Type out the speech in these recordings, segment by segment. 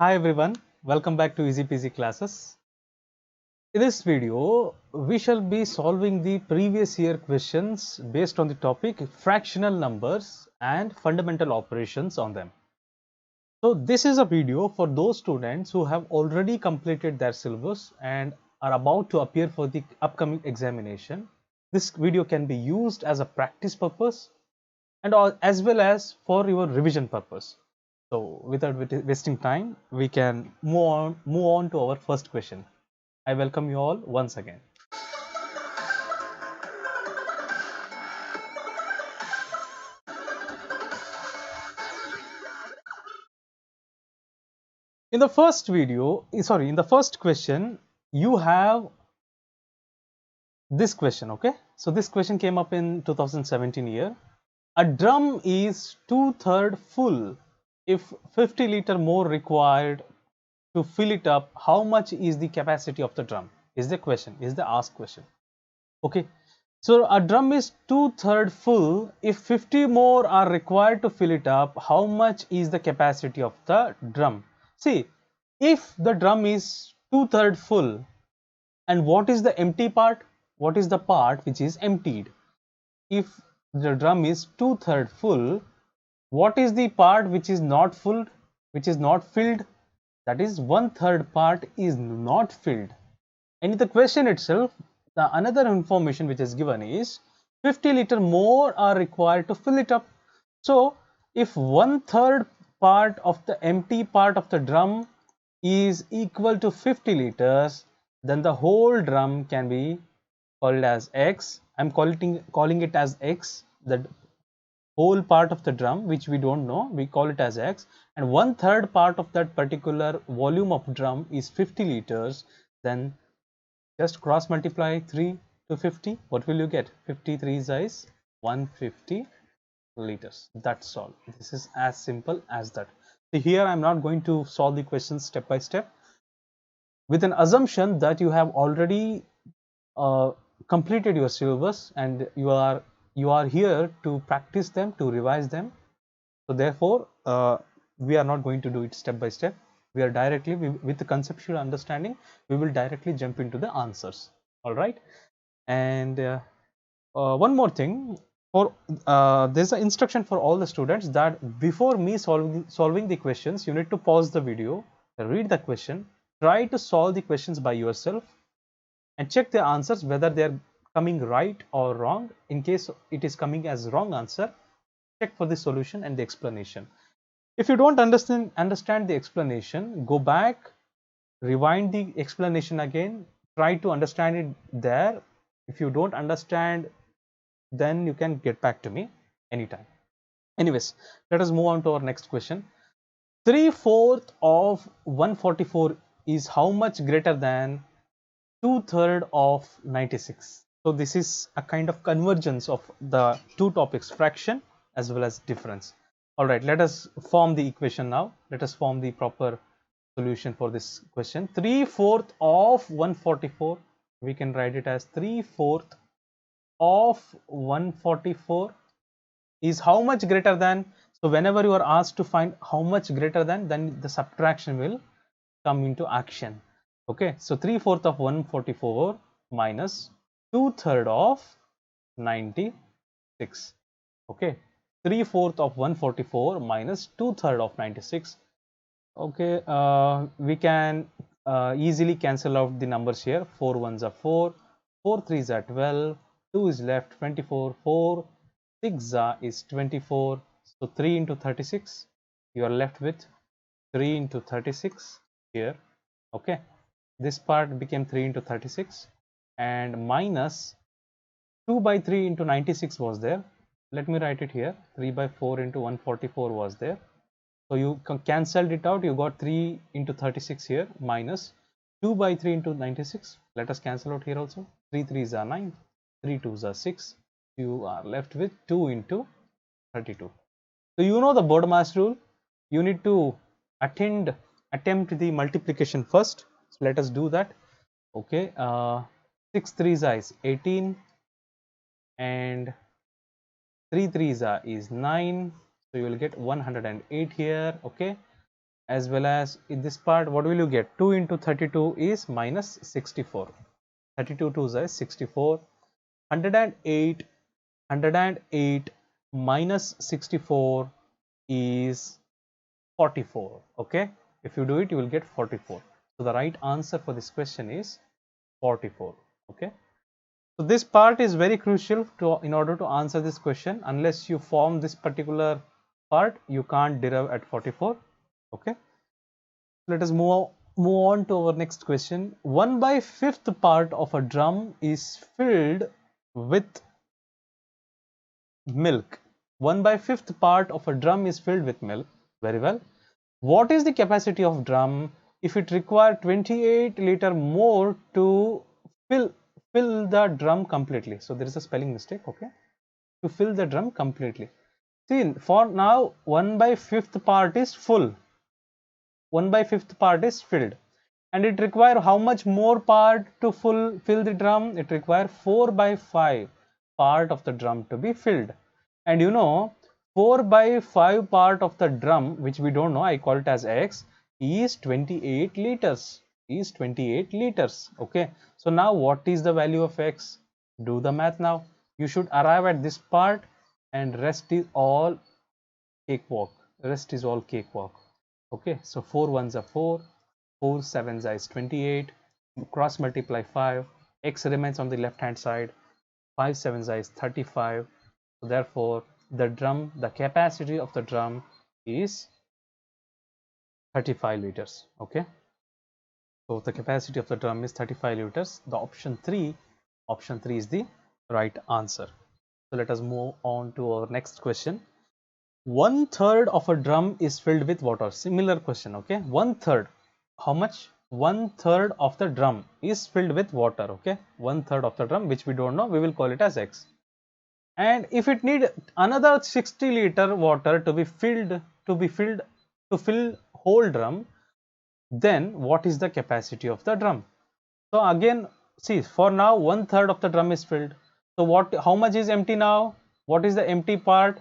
Hi everyone, welcome back to Easy Peasy classes. In this video, we shall be solving the previous year questions based on the topic fractional numbers and fundamental operations on them. So this is a video for those students who have already completed their syllabus and are about to appear for the upcoming examination. This video can be used as a practice purpose and as well as for your revision purpose. So without wasting time, we can move on to our first question. I welcome you all once again. In the first video, sorry, in the first question, you have this question, okay? So this question came up in 2017 year. A drum is 2/3 full. If 50 liter more required to fill it up, how much is the capacity of the drum? Is the question, is the asked question. Okay, so a drum is 2/3 full. If 50 more are required to fill it up, how much is the capacity of the drum? See, if the drum is 2/3 full, and what is the empty part? What is the part which is emptied? If the drum is 2/3 full, what is the part which is not full, which is not filled? That is 1/3 part is not filled. And in the question itself, the another information which is given is 50 liter more are required to fill it up. So if 1/3 part of the empty part of the drum is equal to 50 liters, then the whole drum can be called as X. I'm calling it as X. The whole part of the drum which we don't know, we call it as X, and 1/3 part of that particular volume of drum is 50 liters. Then just cross multiply 3 to 50. What will you get? 53 is 150 liters. That's all. This is as simple as that. So here I'm not going to solve the questions step by step, with an assumption that you have already completed your syllabus and you are here to practice them, to revise them. So therefore we are not going to do it step by step. We are directly, with the conceptual understanding, we will directly jump into the answers. All right. And one more thing, for there's an instruction for all the students that before me solving the questions, you need to pause the video, read the question, try to solve the questions by yourself, and check the answers whether they are coming right or wrong. In case it is coming as wrong answer, check for the solution and the explanation. If you don't understand the explanation, go back, rewind the explanation again, try to understand it there. If you don't understand, then you can get back to me anytime. Anyways, let us move on to our next question. 3/4 of 144 is how much greater than 2/3 of 96? So this is a kind of convergence of the two topics, fraction as well as difference. All right, let us form the equation now. Let us form the proper solution for this question. 3/4 of 144, we can write it as 3/4 of 144 is how much greater than. So whenever you are asked to find how much greater than, then the subtraction will come into action. Okay, so 3/4 of 144 minus 2/3 of 96. Okay, 3/4 of 144 minus 2/3 of 96. Okay, we can easily cancel out the numbers here. 4 ones are 4, 4 threes are 12, 2 is left 24, 4 6 is 24. So 3 into 36, you are left with 3 into 36 here. Okay, this part became 3 into 36, and minus 2 by 3 into 96 was there. Let me write it here. 3 by 4 into 144 was there. So you cancelled it out. You got 3 into 36 here, minus 2 by 3 into 96. Let us cancel out here also. 3 3s are 9, 3 2s are 6. You are left with 2 into 32. So you know the BODMAS rule. You need to attempt the multiplication first. So let us do that. Okay, 6 3s is 18, and 3 3s is 9. So you will get 108 here. Okay, as well as in this part, what will you get? 2 into 32 is minus 64. 32 2s is 64. 108 minus 64 is 44. Okay, if you do it, you will get 44. So the right answer for this question is 44. Okay, so this part is very crucial to in order to answer this question. Unless you form this particular part, you can't derive at 44. Okay, let us move on to our next question. 1/5 part of a drum is filled with milk. 1/5 part of a drum is filled with milk. Very well. What is the capacity of drum if it requires 28 liter more to fill the drum completely? So there is a spelling mistake. Okay, to fill the drum completely. See, for now 1/5 part is full. 1/5 part is filled, and it require how much more part to fill the drum? It require 4/5 part of the drum to be filled. And you know, 4/5 part of the drum, which we don't know, I call it as x, is 28 liters. Is 28 liters. Okay, so now what is the value of x? Do the math now. You should arrive at this part, and rest is all cakewalk. Rest is all cakewalk. Okay, so 4 ones are 4, 4 sevens is 28, cross multiply 5, x remains on the left hand side, 5 sevens is 35. So therefore the capacity of the drum is 35 liters. Okay, so the capacity of the drum is 35 liters. The option 3 is the right answer. So let us move on to our next question. 1/3 of a drum is filled with water. Similar question. Okay, 1/3. How much? 1/3 of the drum is filled with water. Okay, 1/3 of the drum, which we don't know, we will call it as x. And if it need another 60 liter water to be filled to fill whole drum, then what is the capacity of the drum? So again, see, for now 1/3 of the drum is filled. So what? How much is empty now? What is the empty part?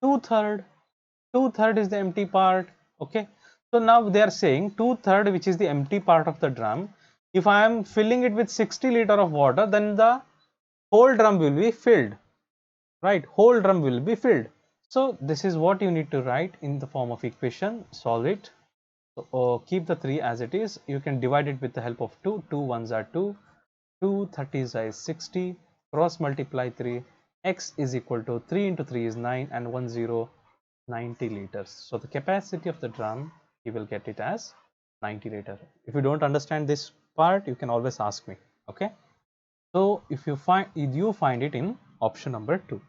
2/3. 2/3 is the empty part. Okay, so now they are saying 2/3, which is the empty part of the drum. If I am filling it with 60 liter of water, then the whole drum will be filled. Right, whole drum will be filled. So this is what you need to write in the form of equation. Solve it. So, keep the 3 as it is. You can divide it with the help of 2. 2 ones are 2. 2 30s is 60. Cross multiply 3. X is equal to 3 into 3 is 9, and 1 0 90 liters. So the capacity of the drum, you will get it as 90 liter. If you don't understand this part, you can always ask me. Okay, so if you find it in option number 2.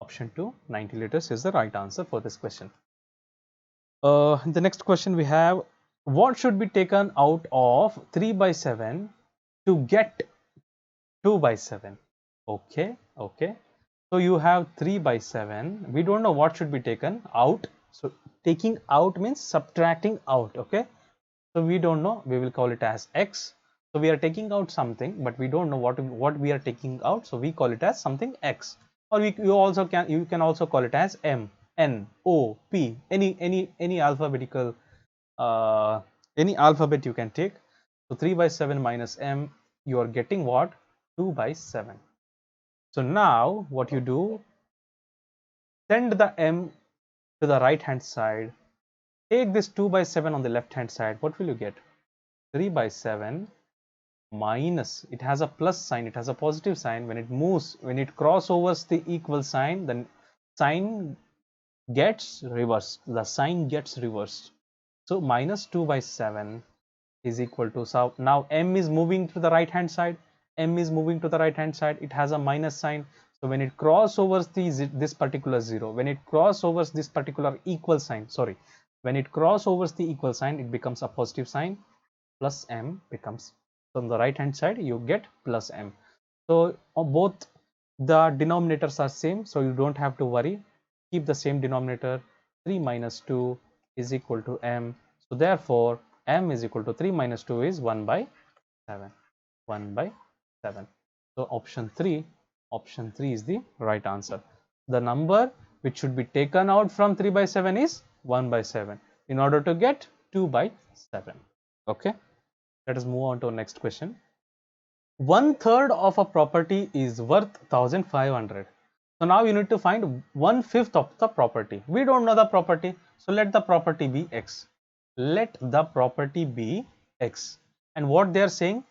Option 2, 90 liters is the right answer for this question. The next question we have, what should be taken out of 3/7 to get 2/7? Okay, okay. So you have 3/7. We don't know what should be taken out. So taking out means subtracting out. Okay. So we don't know. We will call it as x. So we are taking out something, but we don't know what we are taking out. So we call it as something x. Or you can also call it as m, n, o, p. Any alphabetical any alphabet you can take. So 3/7 minus m, you are getting what? 2/7. So now what you do, send the m to the right hand side, take this 2/7 on the left hand side. What will you get? 3/7 minus, it has a plus sign, it has a positive sign. When it moves, when it crossovers the equal sign, then sign gets reversed. The sign gets reversed. So minus 2/7 is equal to, so now m is moving to the right hand side. M is moving to the right hand side. It has a minus sign. So when it crossovers this particular 0, when it crossovers this particular equal sign, sorry, when it crossovers the equal sign, it becomes a positive sign. Plus m becomes, from the right hand side you get plus m. So both the denominators are same, so you don't have to worry. Keep the same denominator. 3 minus 2 is equal to m. So therefore m is equal to 3 minus 2 is 1/7. 1/7. So option 3 is the right answer. The number which should be taken out from 3/7 is 1/7. In order to get 2 by 7. Okay, let us move on to our next question. 1/3 of a property is worth 1500. So now you need to find 1/5 of the property. We don't know the property, so let the property be x. Let the property be x. And what they are saying,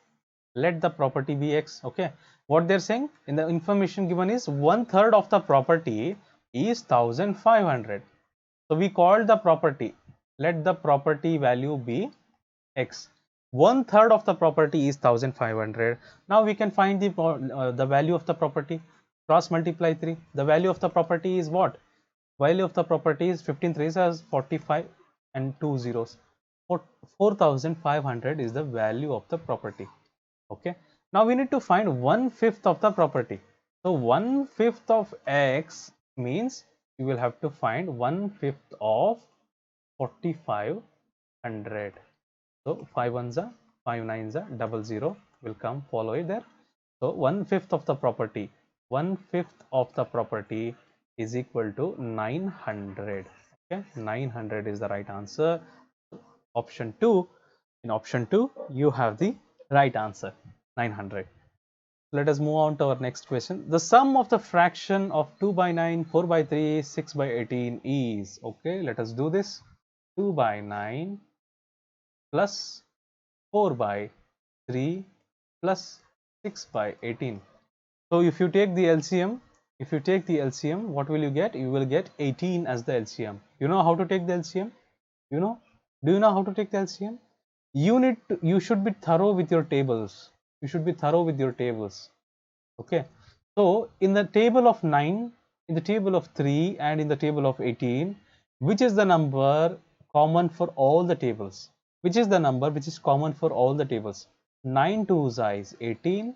let the property be x. Okay, what they're saying in the information given is 1/3 of the property is 1500. So we called the property, let the property value be x. 1/3 of the property is 1500. Now we can find the value of the property. Cross multiply 3. The value of the property is what? Value of the property is 15 3s as 45 and 2 zeros. 4500 is the value of the property. Okay. Now we need to find 1/5 of the property. So 1/5 of x means you will have to find 1/5 of 4500. So 5 ones are 5 nines are 00 will come follow it there. So 1/5 of the property, 1/5 of the property is equal to 900. Okay, 900 is the right answer. Option 2. In option 2, you have the right answer, 900. Let us move on to our next question. The sum of the fraction of 2 by 9, 4 by 3, 6 by 18 is, okay, let us do this. 2 by 9 plus 4 by 3 plus 6 by 18. So if you take the LCM, what will you get? You will get 18 as the LCM. You know how to take the LCM? You know? Do you know how to take the LCM? You should be thorough with your tables. You should be thorough with your tables. Okay. So in the table of 9, in the table of 3, and in the table of 18, which is the number common for all the tables? Which is the number which is common for all the tables? 9 2s is 18,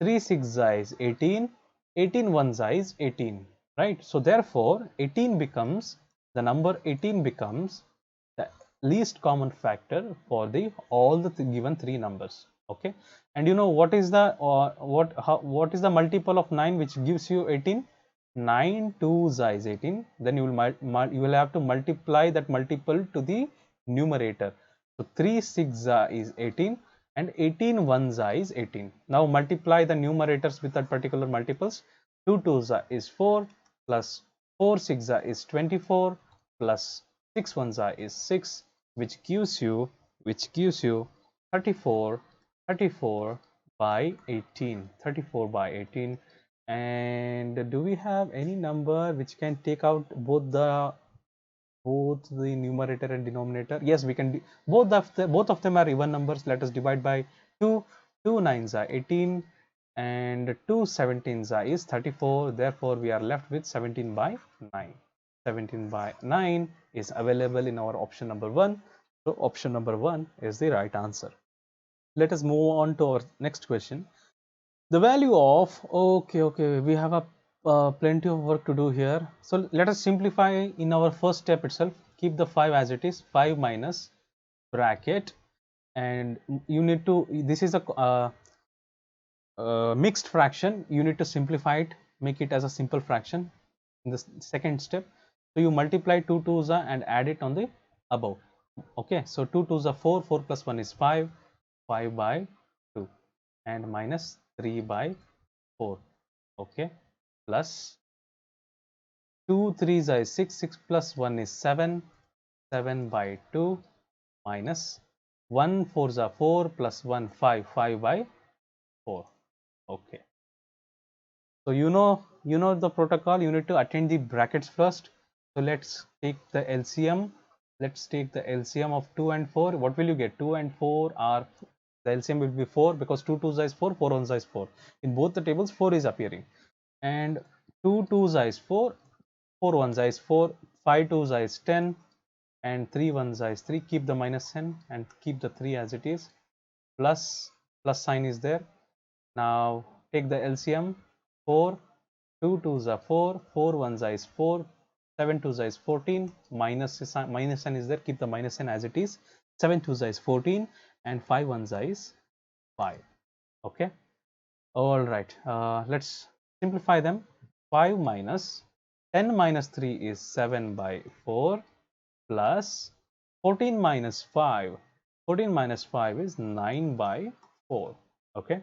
3 6 is 18, 18 1s is 18, right? So therefore 18 becomes, the number 18 becomes the least common factor for the all the given three numbers. Okay, and you know what is the what is the multiple of 9 which gives you 18? 9 2s is 18. Then you will have to multiply that multiple to the numerator. So 3 6 is 18 and 18 1s is 18. Now multiply the numerators with that particular multiples. 2 2s is 4 plus 4 6 is 24 plus 6 1s is 6, which gives you 34 by 18. 34 by 18. And do we have any number which can take out both the numerator and denominator? Yes, we can. Both of them are even numbers. Let us divide by 2. 2 9s are 18 and 2 17s is 34. Therefore we are left with 17 by 9. 17 by 9 is available in our option number 1. So option number 1 is the right answer. Let us move on to our next question. The value of, okay, we have a plenty of work to do here. So let us simplify in our first step itself. Keep the 5 as it is, 5 minus bracket, and you need to, this is a mixed fraction. You need to simplify it, make it as a simple fraction in the second step. So you multiply 2 2s and add it on the above. Okay, so 2 2s are 4, 4 plus 1 is 5, 5 by 2, and minus 3 by 4. Okay, plus 2 3s is 6, 6 plus 1 is 7, 7 by 2, minus 1 4s are 4 plus 1 5, 5 by 4. Okay, so you know the protocol. You need to attend the brackets first. So let's take the LCM. Let's take the LCM of 2 and 4. What will you get? 2 and 4 are, the LCM will be 4 because 2 2s is 4, 4 1s is 4. In both the tables 4 is appearing, and 2 2s is 4, 4 1s is 4, 5 2s is 10, and 3 1s is 3. Keep the minus sign and keep the 3 as it is. Plus sign is there. Now take the LCM. 4, 2 2s are 4, 4 1s is 4, 7 2s is 14. Minus sign is there. Keep the minus sign as it is. 7 2s is 14, and 5 1s is 5. Okay. All right. Let's simplify them. 5 minus 10 minus 3 is 7 by 4 plus 14 minus 5. 14 minus 5 is 9 by 4. Okay.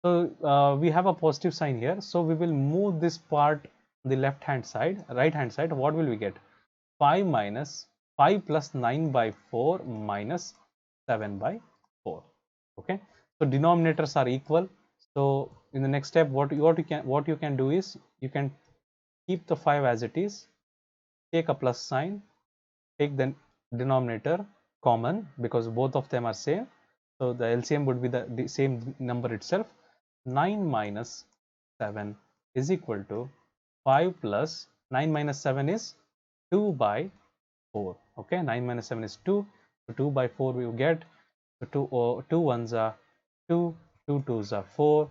So we have a positive sign here. So we will move this part on the left hand side, right hand side. What will we get? 5 minus 5 plus 9 by 4 minus 7 by 4. Okay. So denominators are equal. So in the next step, what you can do is you can keep the 5 as it is, take a plus sign, take the denominator common because both of them are same. So the LCM would be the same number itself. 9 minus 7 is equal to 5 plus 9 minus 7 is 2 by 4. Okay, 9 minus 7 is 2. So 2 by 4 we will get. So 2 ones are 2, 2 twos are 4.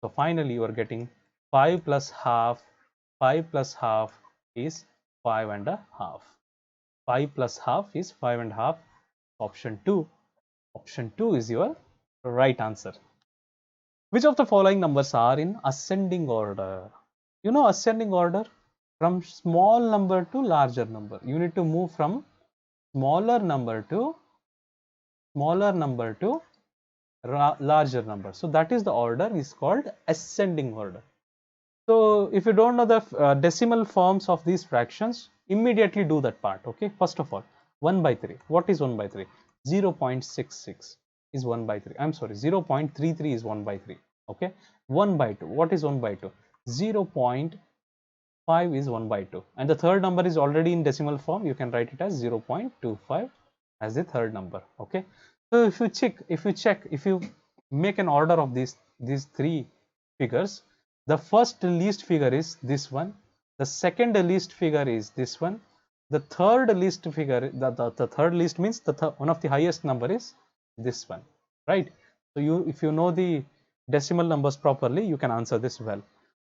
So finally you are getting 5 plus half. 5 plus half is 5 and a half. 5 plus half is 5 and a half. Option 2. Option 2 is your right answer. Which of the following numbers are in ascending order? You know ascending order? From small number to larger number. You need to move from smaller number to larger number. So that is the order is called ascending order. So if you don't know the decimal forms of these fractions, immediately do that part. Okay, first of all, 1 by 3. What is 1 by 3? 0.66 is 1 by 3. I'm sorry, 0.33 is 1 by 3. Okay, 1 by 2. What is 1 by 2? 0.5 is 1 by 2. And the third number is already in decimal form. You can write it as 0.25 as the third number. Okay, so if you make an order of these three figures, the first least figure is this one, the second least figure is this one, the third least figure, the third least means one of the highest number is this one, right? So if you know the decimal numbers properly, you can answer this well.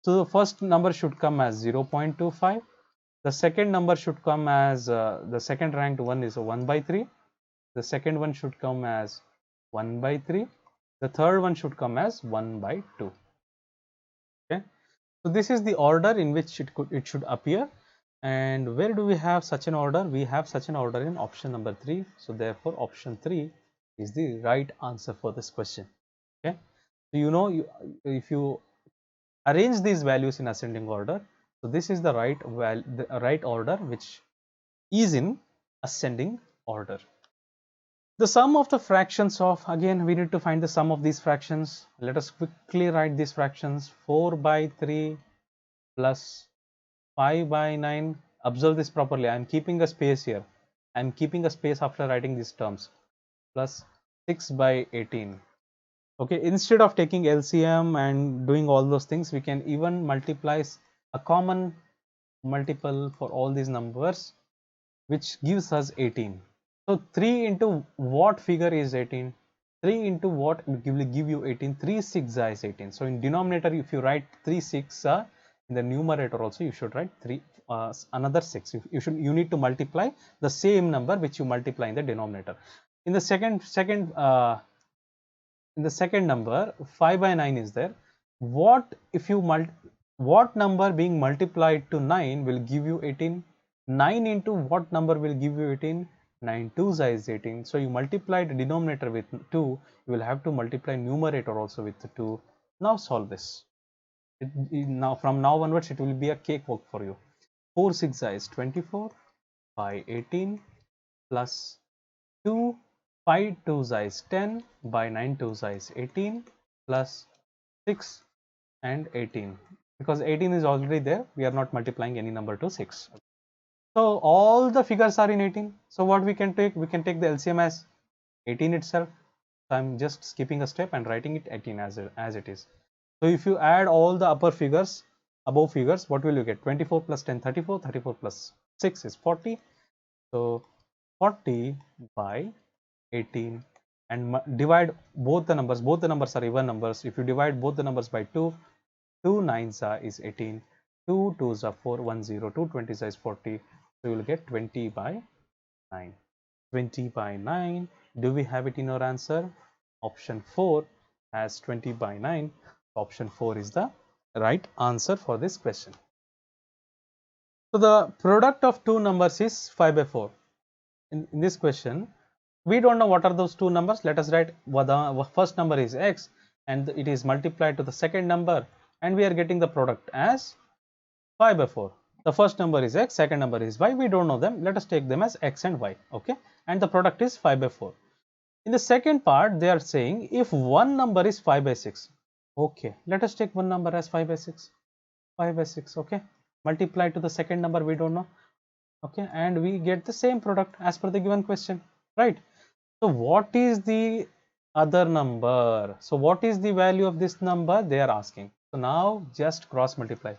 So the first number should come as 0.25. The second number should come as the second ranked one is 1 by 3. The second one should come as 1 by 3. The third one should come as 1 by 2. Okay, so this is the order in which it should appear. And where do we have such an order? We have such an order in option number 3. So therefore option 3 is the right answer for this question. Okay, so you know, if you arrange these values in ascending order, so this is the right order which is in ascending order. The sum of the fractions of, again we need to find the sum of these fractions. Let us quickly write these fractions. 4 by 3 plus 5 by 9. Observe this properly. I am keeping a space here. I am keeping a space after writing these terms. Plus 6 by 18. Okay, instead of taking LCM and doing all those things, we can even multiply a common multiple for all these numbers, which gives us 18. So 3 into what figure is 18? 3 into what will give you 18? 3 6 is 18. So in denominator, if you write 3 6 in the numerator also, you should write 3 another 6. You need to multiply the same number which you multiply in the denominator. In the second number, 5 by 9 is there. What number being multiplied to 9 will give you 18? 9 into what number will give you 18? 9 2s is 18. So you multiply the denominator with 2, you will have to multiply numerator also with 2. Now solve this. From now onwards, it will be a cakewalk for you. 4 6 is 24 by 18 plus 2 5 2 is 10 by 9 2 is 18 plus 6 and 18. Because 18 is already there, we are not multiplying any number to 6. So all the figures are in 18. So what we can take? We can take the LCM as 18 itself. So I'm just skipping a step and writing it 18 as it is. So if you add all the above figures, what will you get? 24 plus 10, 34. 34 plus 6 is 40. So 40 by 18, and divide both the numbers. Both the numbers are even numbers. If you divide both the numbers by 2, 2 9s is 18. 2 2s are 4, 1 0, 2 20s is 40. So you will get 20 by 9. 20 by 9. Do we have it in our answer? Option 4 has 20 by 9. Option 4 is the right answer for this question. So the product of two numbers is 5 by 4. in this question, we don't know what are those two numbers. Let us write what the first number is x and it is multiplied to the second number, and we are getting the product as 5 by 4. The first number is x, second number is y. We don't know them. Let us take them as x and y. Okay, and the product is 5 by 4. In the second part, they are saying if one number is 5 by 6. Okay, let us take one number as 5 by 6. 5 by 6. Okay, multiply to the second number, we don't know. Okay, and we get the same product as per the given question, right? So what is the other number? So what is the value of this number they are asking? So now just cross multiply.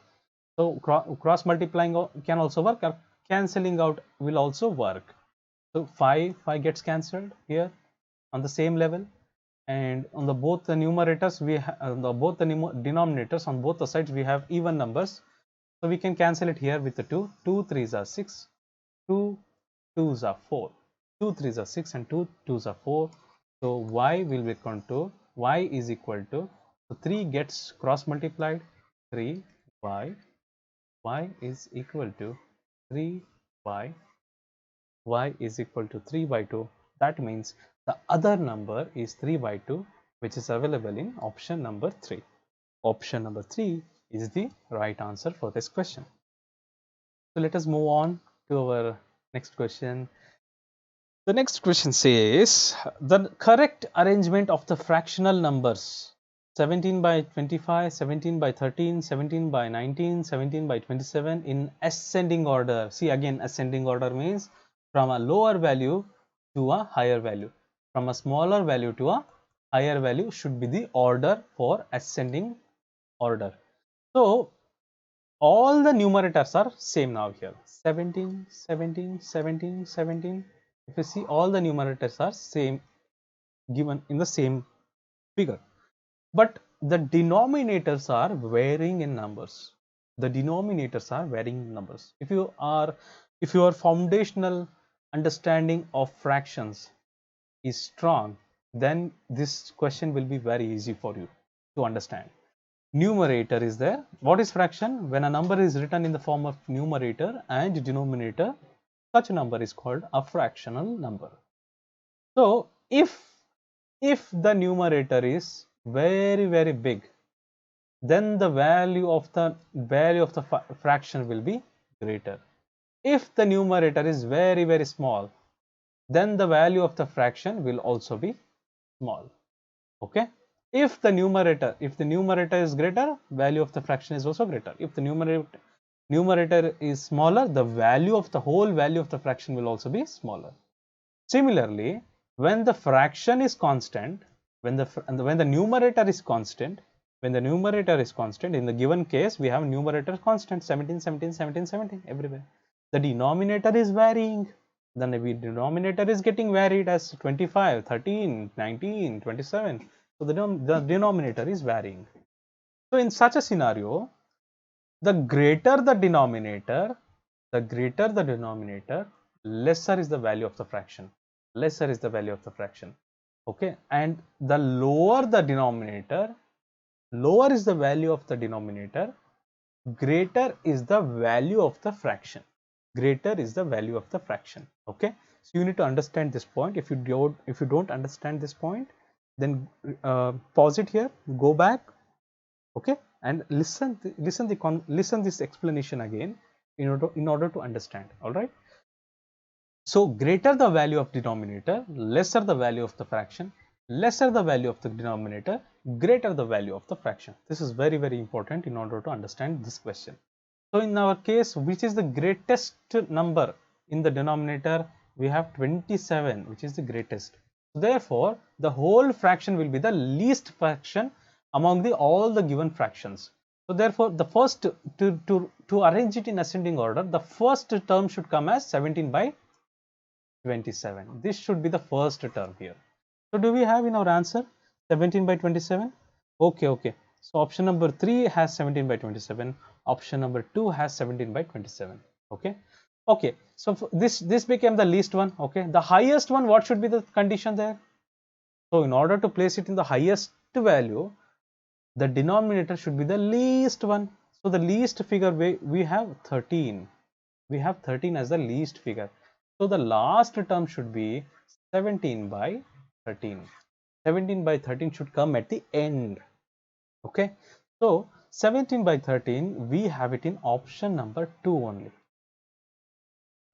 So cross multiplying can also work, or cancelling out will also work. So 5 gets cancelled here on the same level, and on the both the numerators we have both the denominators on both the sides we have even numbers. So we can cancel it here with the 2. 2 3s are 6, 2 2s are 4, 2 3s are 6, and 2 2s are 4. So y will be equal to y is equal to, so 3 gets cross multiplied, 3 y is equal to 3y, y is equal to 3 by 2. That means the other number is 3 by 2, which is available in option number 3. Option number 3 is the right answer for this question. So let us move on to our next question. The next question says the correct arrangement of the fractional numbers 17 by 25, 17 by 13, 17 by 19, 17 by 27 in ascending order. See, again, ascending order means from a lower value to a higher value. From a smaller value to a higher value should be the order for ascending order. So all the numerators are same now here. 17, 17, 17, 17. If you see, all the numerators are same, given in the same figure. But the denominators are varying in numbers. The denominators are varying in numbers. If your foundational understanding of fractions is strong, then this question will be very easy for you to understand. Numerator is there. What is fraction? When a number is written in the form of numerator and denominator, such a number is called a fractional number. So if the numerator is very big, then the value of the fraction will be greater. If the numerator is very small, then the value of the fraction will also be small. Okay, if the numerator is greater, value of the fraction is also greater. If the numerator is smaller, the whole value of the fraction will also be smaller. Similarly, when the fraction is constant, when the numerator is constant, in the given case we have numerator constant 17, 17, 17, 17 everywhere. The denominator is varying. Then the denominator is getting varied as 25, 13, 19, 27. So the denominator is varying. So in such a scenario, the greater the denominator, lesser is the value of the fraction. Okay, and the lower the denominator, lower is the value of the denominator, greater is the value of the fraction. Okay, so you need to understand this point. If you don't understand this point, then pause it here, go back, okay, and listen this explanation again in order to understand. All right. So greater the value of denominator, lesser the value of the fraction, lesser the value of the denominator, greater the value of the fraction. This is very important in order to understand this question. So in our case, which is the greatest number in the denominator? We have 27, which is the greatest. Therefore, the whole fraction will be the least fraction among all the given fractions. So therefore, the first to arrange it in ascending order, the first term should come as 17 by 27. This should be the first term here. So do we have in our answer 17 by 27? Okay. So option number 3 has 17 by 27. Option number 2 has 17 by 27. Okay. So this became the least one. Okay. The highest one, what should be the condition there? So in order to place it in the highest value, the denominator should be the least one. So the least figure we have 13. We have 13 as the least figure. So the last term should be 17 by 13. 17 by 13 should come at the end. Okay, so 17 by 13 we have it in option number 2 only.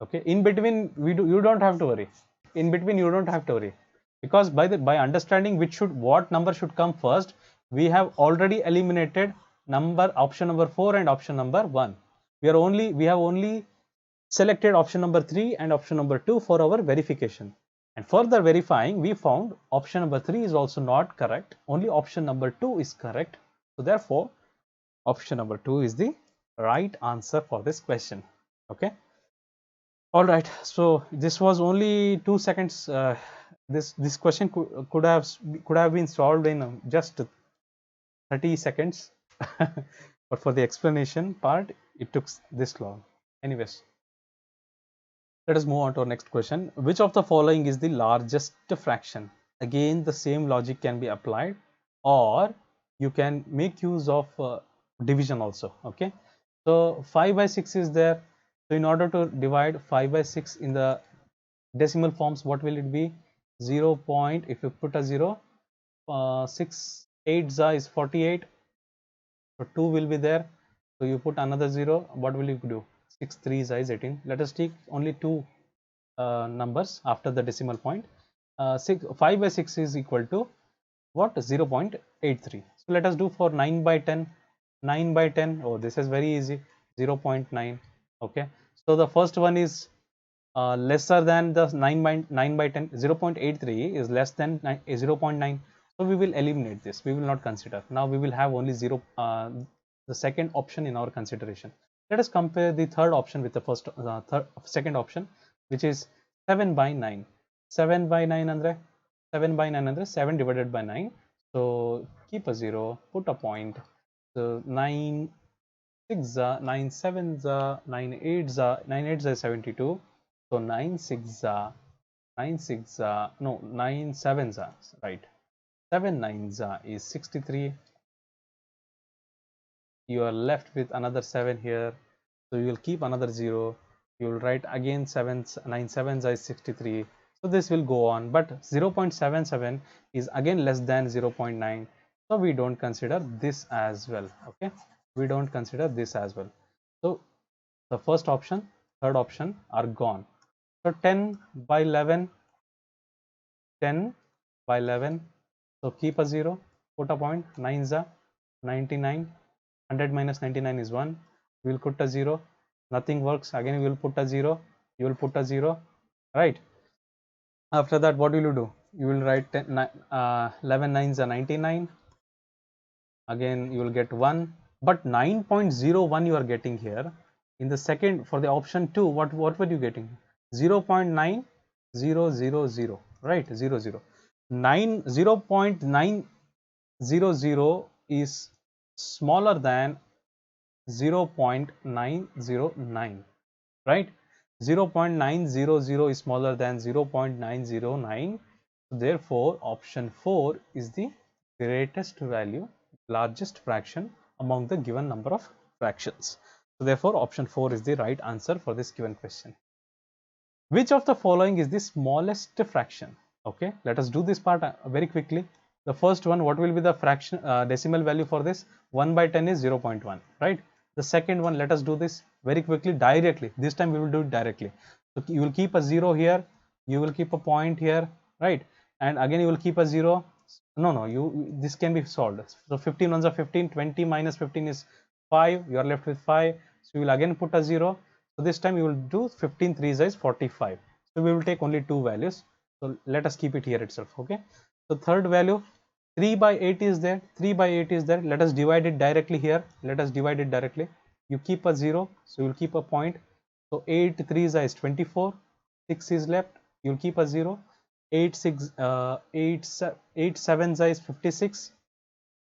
Okay, in between you don't have to worry. In between you don't have to worry, because by understanding what number should come first, we have already eliminated option number 4 and option number 1. We have only selected option number 3 and option number 2 for our verification, and further verifying we found option number 3 is also not correct, only option number 2 is correct. So therefore option number 2 is the right answer for this question. Okay, all right, so this was only 2 seconds. This question could have been solved in just 30 seconds but for the explanation part it took this long. Anyways, let us move on to our next question. Which of the following is the largest fraction? Again, the same logic can be applied, or you can make use of division also. Okay, so 5 by 6 is there. So in order to divide 5 by 6 in the decimal forms, what will it be? 0. If you put a 0, 6 8 is 48. So 2 will be there. So you put another 0. What will you do? 6 3 is 18. Let us take only two numbers after the decimal point. 5 by 6 is equal to what? 0.83. So let us do for 9 by 10. 9 by 10. Oh, this is very easy. 0.9. Okay. So the first one is lesser than the 9 by 10. 0.83 is less than 0.9. So we will eliminate this. We will not consider. Now we will have only the second option in our consideration. Let us compare the third option with the second option, which is 7 by 9. 7 by 9 andre 7 by 9 andre 7 divided by 9. So keep a 0, put a point. So 9 6 9 7 9 8 9 8 72. So 9 6 9 6 no 9 7 right. 7 9 is 63. You are left with another 7 here, so you will keep another 0. You will write again 7 9 7 is 63. So this will go on, but 0.77 is again less than 0.9, so we don't consider this as well. Okay, we don't consider this as well. So the first option, third option are gone. So 10 by 11, 10 by 11. So keep a 0, put a point. 9 is 99. 100 minus 99 is 1. We will put a 0. Nothing works. Again we will put a 0. You will put a 0. Right. After that, what will you do? You will write 11 9s are 99. Again you will get 1. But 9.01 you are getting here. In the second, for the option 2, what were you getting? 0.9000, right? 00. 0.900 is smaller than 0.909, right? 0.900 is smaller than 0.909. Therefore option 4 is the greatest value, largest fraction among the given number of fractions. So therefore option 4 is the right answer for this given question. Which of the following is the smallest fraction? Okay, let us do this part very quickly. The first one, what will be the fraction decimal value for this? 1 by 10 is 0.1, right? The second one, let us do this very quickly directly. This time we will do it directly. So you will keep a 0 here, you will keep a point here, right? And again you will keep a 0. No, this can be solved. So 15 ones are 15, 20 minus 15 is 5. You are left with 5. So you will again put a 0. So this time you will do 15 3s is 45. So we will take only two values. So let us keep it here itself. Okay. So third value, 3 by 8 is there. 3 by 8 is there. Let us divide it directly here. Let us divide it directly. You keep a 0. So you will keep a point. So 8 3s is 24. 6 is left. You will keep a 0. 8 7s is 56.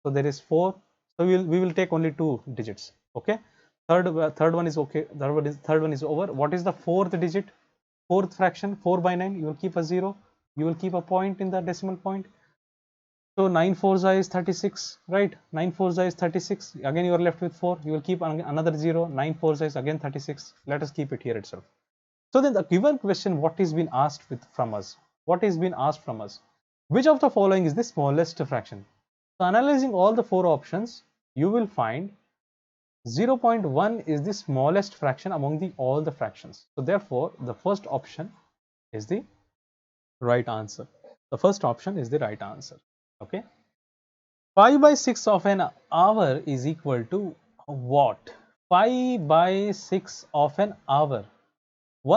So there is 4. So we will take only two digits. Okay. Third one is okay. Third one is over. What is the fourth digit? Fourth fraction, 4 by 9. You will keep a 0. You will keep a point in the decimal point. So 9 4s is 36, right? 9 4s is 36. Again you are left with 4. You will keep another 0. 9 4s is again 36. Let us keep it here itself. So then the given question, what is being asked from us? What is being asked from us? Which of the following is the smallest fraction? So analyzing all the four options, you will find 0.1 is the smallest fraction among all the fractions. So therefore, the first option is the right answer. The first option is the right answer. Okay. 5 by 6 of an hour is equal to what? 5 by 6 of an hour.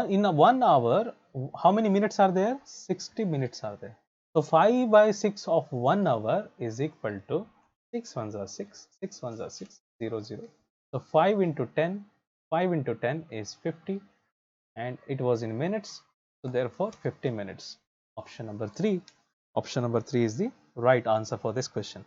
In a 1 hour, how many minutes are there? 60 minutes are there. So 5 by 6 of 1 hour is equal to 6 ones are 6, 6 ones are 6, 0, 0. So 5 into 10, 5 into 10 is 50, and it was in minutes. So therefore 50 minutes. Option number 3. Option number 3 is the right answer for this question.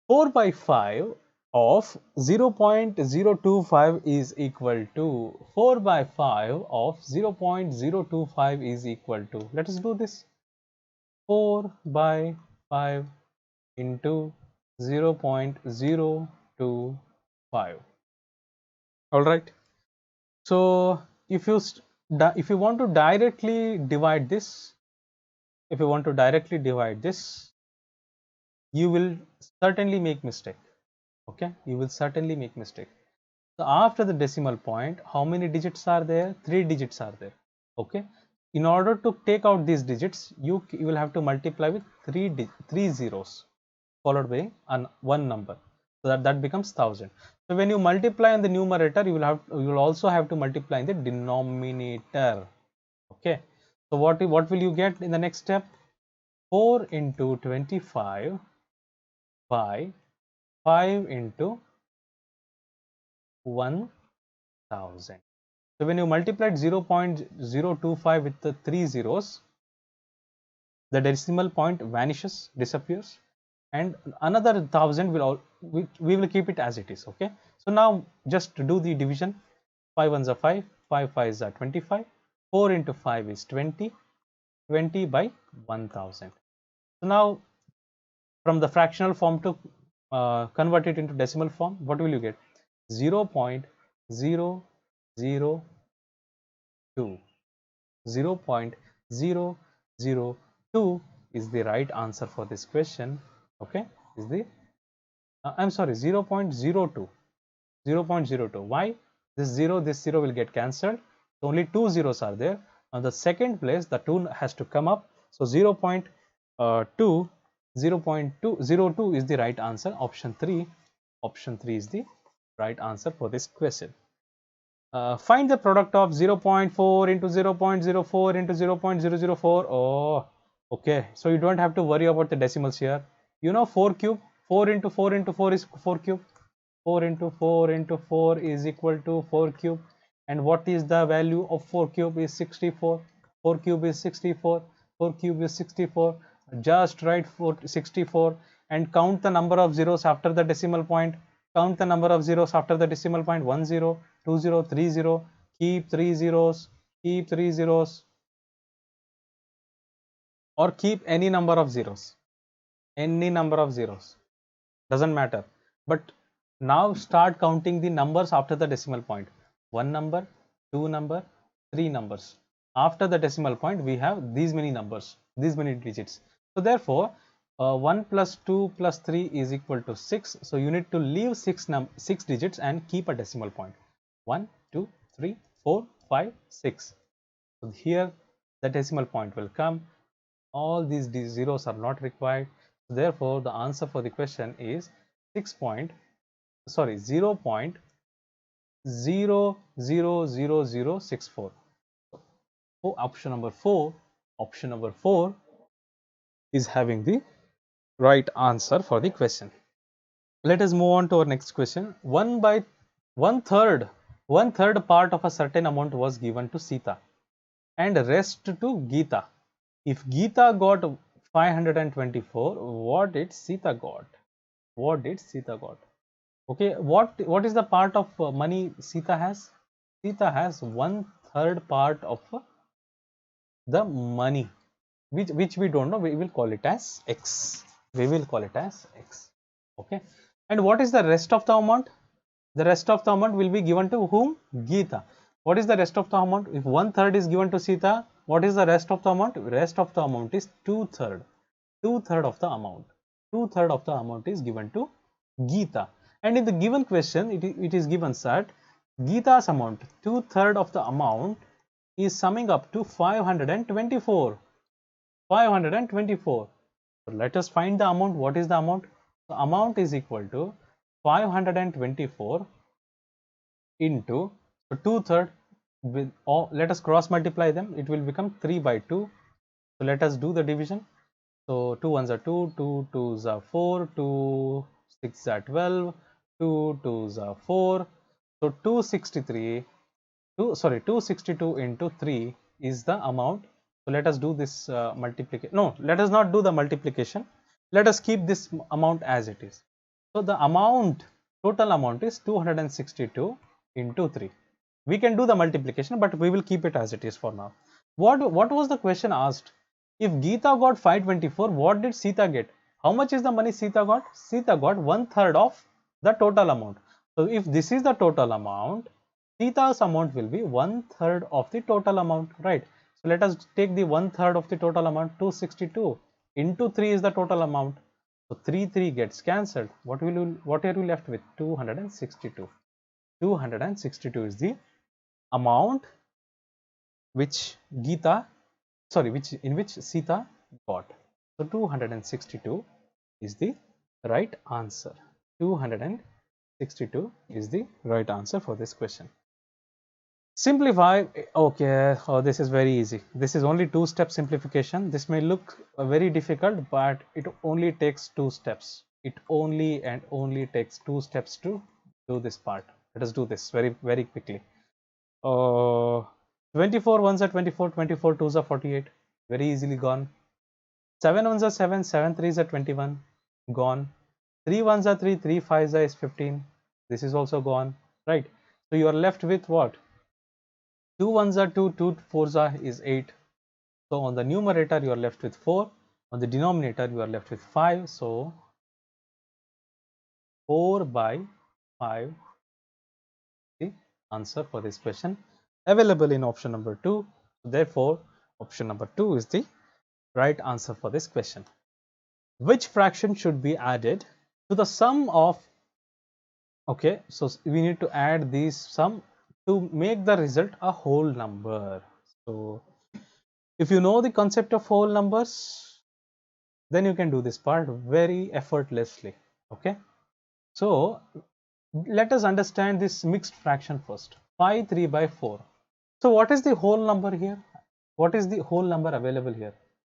4 by 5 of 0.025 is equal to 4 by 5 of 0.025 is equal to, let us do this, 4 by 5 into 0.025. All right. So if you want to directly divide this, you will certainly make mistake. Okay, you will certainly make mistake. So after the decimal point, how many digits are there? 3 digits are there. Okay. In order to take out these digits, you will have to multiply with three zeros followed by one number. So that becomes 1000. So when you multiply in the numerator, you will also have to multiply in the denominator. Okay. So what will you get in the next step? 4 into 25 by 5 into 1000. So when you multiplied 0.025 with the 3 zeros, the decimal point vanishes, disappears, and another 1000 we will keep it as it is. Okay. So now just do the division. 5 ones are 5, 5 5s are 25, 4 into 5 is 20, 20 by 1000. So now from the fractional form to convert it into decimal form, what will you get? 0.002. 0.002 is the right answer for this question. Okay, is the I'm sorry, 0.02. 0.02. Why? This 0 will get cancelled. So only two zeros are there. On the second place, the 2 has to come up. So 0.2 is the right answer. Option 3 is the right answer for this question. Find the product of 0.4 into 0.04 into 0.004. Oh, okay. So you don't have to worry about the decimals here. You know 4 cube. 4 into 4 into 4 is 4 cube. 4 into 4 into 4 is equal to 4 cube. And what is the value of 4 cube? Is 64. 4 cube is 64. 4 cube is 64. Just write 64 and count the number of zeros after the decimal point. Count the number of zeros after the decimal point. 1 0, 2 0, 3 0. Keep 3 zeros. Keep 3 zeros. Or keep any number of zeros. Any number of zeros. Doesn't matter. But now start counting the numbers after the decimal point. 1 number, 2 number, 3 numbers. After the decimal point, we have these many numbers, these many digits. So therefore, 1 plus 2 plus 3 is equal to 6. So you need to leave 6 digits and keep a decimal point. 1, 2, 3, 4, 5, 6. So here the decimal point will come. All these zeros are not required. Therefore, the answer for the question is 0.0000064. So option number 4 is having the right answer for the question. Let us move on to our next question. One third part of a certain amount was given to Sita and rest to Geeta. If Geeta got 524, what did Sita got? Okay, what is the part of money Sita has? Sita has 1/3 part of the money, which we don't know. We will call it as X. Okay. And what is the rest of the amount? The rest of the amount will be given to whom? Geeta. What is the rest of the amount? If 1/3 is given to Sita, what is the rest of the amount? Rest of the amount is 2/3. 2/3 of the amount. 2/3 of the amount is given to Geeta. And in the given question, it is given that Geeta's amount, 2/3 of the amount, is summing up to 524. 524. So let us find the amount. What is the amount? The amount is equal to 524 into 2/3 with, or let us cross multiply them. It will become 3/2. So let us do the division. So 2 ones are 2, 2 twos are 4, 2 6 are 12, 2 twos are 4. So 262 into 3 is the amount. So let us do this multiplication. No, let us not do the multiplication. Let us keep this amount as it is. So the amount, total amount is 262 into 3. We can do the multiplication, but we will keep it as it is for now. What was the question asked? If Geeta got 524, what did Sita get? How much is the money Sita got? Sita got 1/3 of the total amount. So if this is the total amount, Sita's amount will be 1/3 of the total amount, right? So let us take the 1/3 of the total amount, 262 into 3 is the total amount. So 3 gets cancelled. What are you left with? 262. 262 is the amount which Sita got. So 262 is the right answer. 262 is the right answer for this question. Simplify. Okay, oh, this is very easy. This is only two-step simplification. This may look very difficult, but it only takes 2 steps. It only and only takes 2 steps to do this part. Let us do this very, very quickly. 24 ones are 24, 24 twos are 48. Very easily gone. 7 ones are 7, 7 threes are 21. Gone. 3 ones are 3, 3 fives are 15. This is also gone. Right. So you are left with what? 2 ones are 2, 2 fours are is 8. So on the numerator you are left with 4. On the denominator you are left with 5. So 4/5 the answer for this question available in option number 2. Therefore, option number 2 is the right answer for this question. Which fraction should be added to the sum of, okay, so we need to add these sum to make the result a whole number. So if you know the concept of whole numbers, then you can do this part very effortlessly. Okay, so let us understand this mixed fraction first. 5 3/4. So what is the whole number here? What is the whole number available here?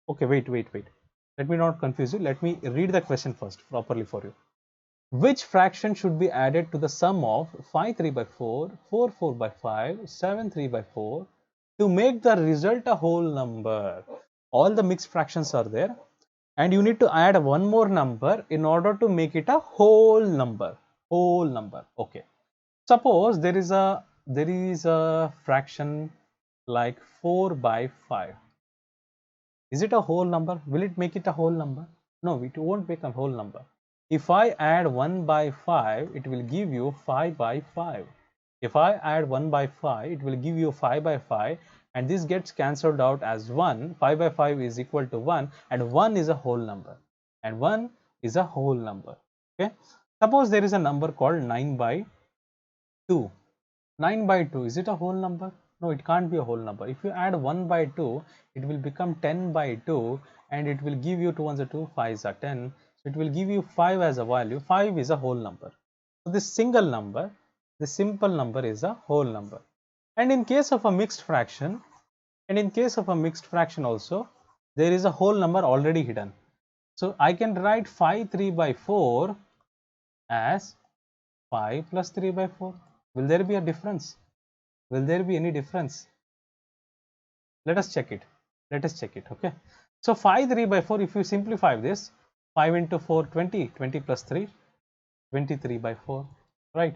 Okay, wait. Let me not confuse you. Let me read the question first properly for you. Which fraction should be added to the sum of 5 3/4, 4 4/5, 7 3/4 to make the result a whole number? All the mixed fractions are there, and you need to add one more number in order to make it a whole number. Whole number. Okay. Suppose there is a fraction like 4/5. Is it a whole number? Will it make it a whole number? No, it won't make a whole number. If I add 1/5, it will give you 5/5. If I add 1/5, it will give you 5/5, and this gets cancelled out as 1. 5/5 is equal to 1, and 1 is a whole number. And 1 is a whole number. Okay. Suppose there is a number called 9/2. 9/2, is it a whole number? No, it can't be a whole number. If you add 1/2, it will become 10/2, and it will give you 2 ones are 2, 5s are 10. So it will give you 5 as a value. 5 is a whole number. So this single number, the simple number is a whole number. And in case of a mixed fraction, also, there is a whole number already hidden. So I can write 5 3/4 as 5 plus 3/4. Will there be a difference? Will there be any difference? Let us check it. Okay. So 5 3/4, if you simplify this, 5 into 4, 20, 20 plus 3, 23/4, right?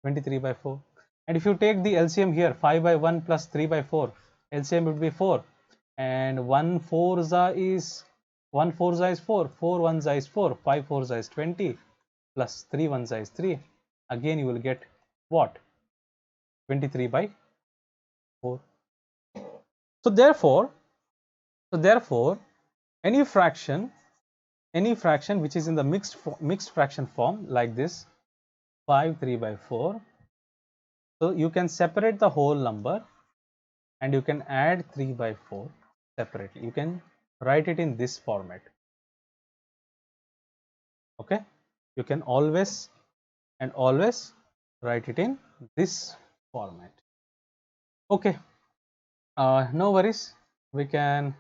23/4. And if you take the LCM here, 5/1 plus 3/4, LCM would be 4. And 1 4 is 4, 4 1 is 4, 5 4 is 20, plus 3 1 is 3. Again, you will get what? 23/4. 4. So therefore, any fraction which is in the mixed fraction form like this, 5 3/4. So you can separate the whole number and you can add 3/4 separately. You can write it in this format. Okay, you can always write it in this format. Okay, no worries. We can.